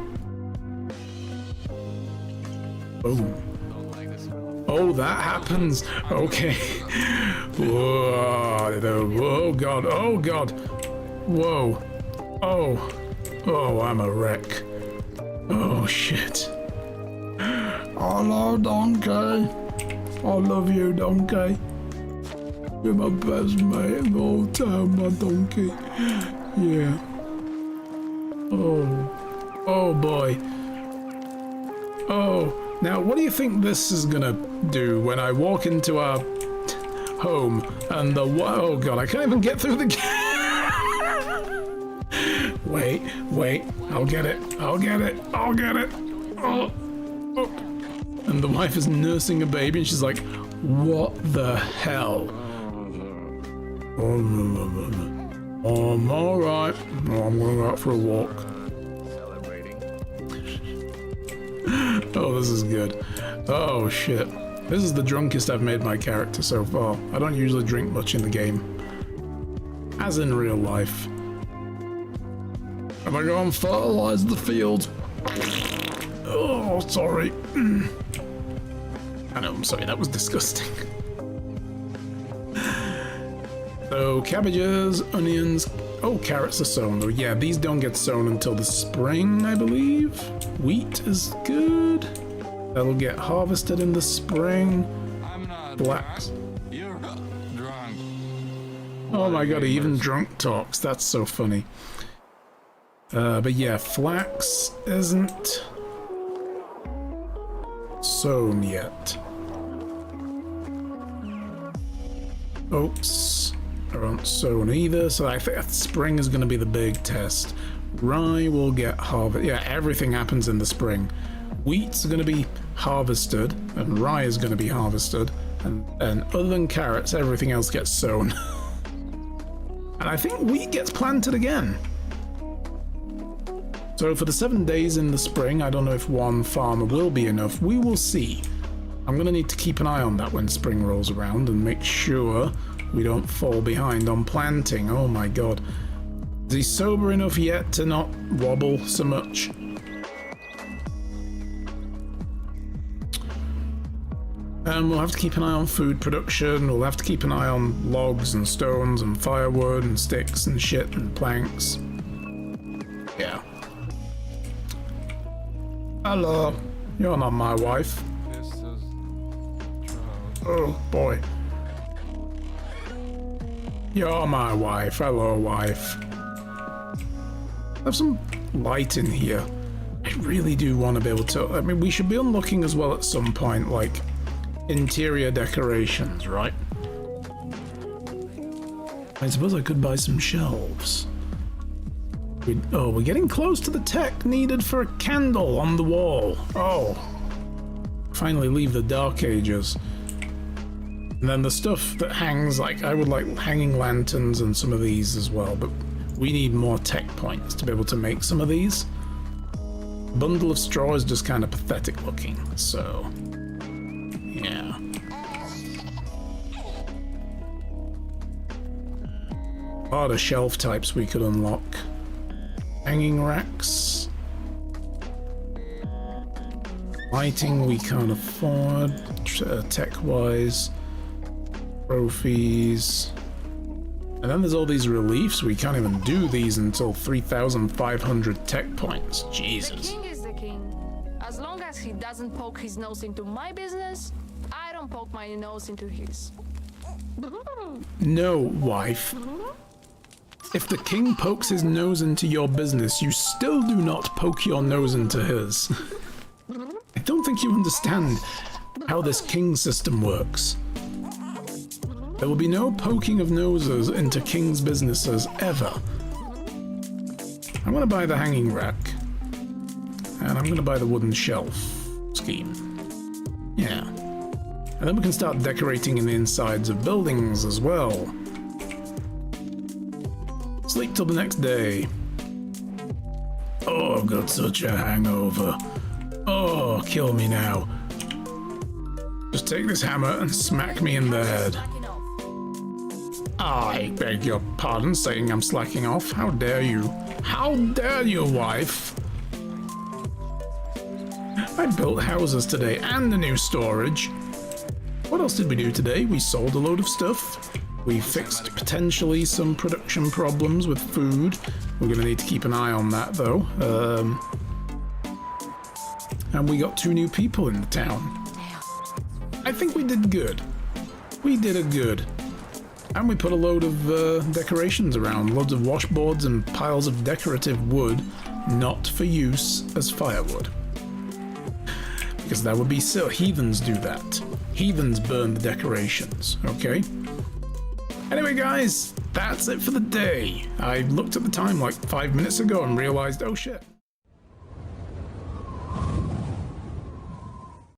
Boom. Oh, that happens. Okay. Whoa. Oh god. Oh god. Whoa. Oh. Oh, I'm a wreck. Oh, shit. Hello, Donkey. I love you, Donkey. You're my best mate of all time, my donkey. Yeah. Oh. Oh, boy. Oh. Now, what do you think this is gonna do when I walk into our home and the... Oh, God, I can't even get through the gate. Wait, I'll get it. Oh. And the wife is nursing a baby and she's like, what the hell? I'm alright. Oh, I'm gonna go out for a walk. Oh, this is good. Oh, shit. This is the drunkest I've made my character so far. I don't usually drink much in the game. As in real life. I'm gonna go and fertilize the fields. Oh, sorry. I know, I'm sorry, that was disgusting. So, cabbages, onions. Oh, carrots are sown though. Yeah, these don't get sown until the spring, I believe. Wheat is good. That'll get harvested in the spring. I'm not Blacks. drunk. You're drunk. Oh my god, even drunk talks. That's so funny. But yeah, flax isn't sown yet. Oats aren't sown either, so I think spring is going to be the big test. Rye will get harvested. Yeah, everything happens in the spring. Wheat's going to be harvested, and rye is going to be harvested, and other than carrots, everything else gets sown. And I think wheat gets planted again. So for the 7 days in the spring, I don't know if one farmer will be enough. We will see. I'm going to need to keep an eye on that when spring rolls around and make sure we don't fall behind on planting. Oh my god. Is he sober enough yet to not wobble so much? We'll have to keep an eye on food production. We'll have to keep an eye on logs and stones and firewood and sticks and shit and planks. Yeah. Hello. You're not my wife. This is trout. Oh boy. You're my wife. Hello, wife. Have some light in here. I really do want to be able to. I mean, we should be unlocking as well at some point, like interior decorations, right? I suppose I could buy some shelves. We're getting close to the tech needed for a candle on the wall. Oh. Finally leave the Dark Ages. And then the stuff that hangs, like, I would like hanging lanterns and some of these as well, but we need more tech points to be able to make some of these. Bundle of straw is just kind of pathetic looking, so yeah. A lot of shelf types we could unlock. Hanging racks. Lighting we can't afford, tech-wise. Trophies. And then there's all these reliefs. We can't even do these until 3,500 tech points. Jesus. The king is the king. As long as he doesn't poke his nose into my business, I don't poke my nose into his. No, wife. If the king pokes his nose into your business, you still do not poke your nose into his. I don't think you understand how this king system works. There will be no poking of noses into king's businesses ever. I'm going to buy the hanging rack. And I'm going to buy the wooden shelf scheme. Yeah. And then we can start decorating in the insides of buildings as well. Sleep till the next day. Oh, I've got such a hangover. Oh, kill me now. Just take this hammer and smack me in the head. I beg your pardon saying I'm slacking off. How dare you? How dare you, wife? I built houses today and a new storage. What else did we do today? We sold a load of stuff. We fixed potentially some production problems with food. We're going to need to keep an eye on that though. And we got 2 new people in the town. I think we did good. We did a good. And we put a load of decorations around, loads of washboards and piles of decorative wood, not for use as firewood. Because that would be silly. Heathens do that. Heathens burn the decorations, okay? Anyway, guys, that's it for the day. I looked at the time like 5 minutes ago and realized, oh shit.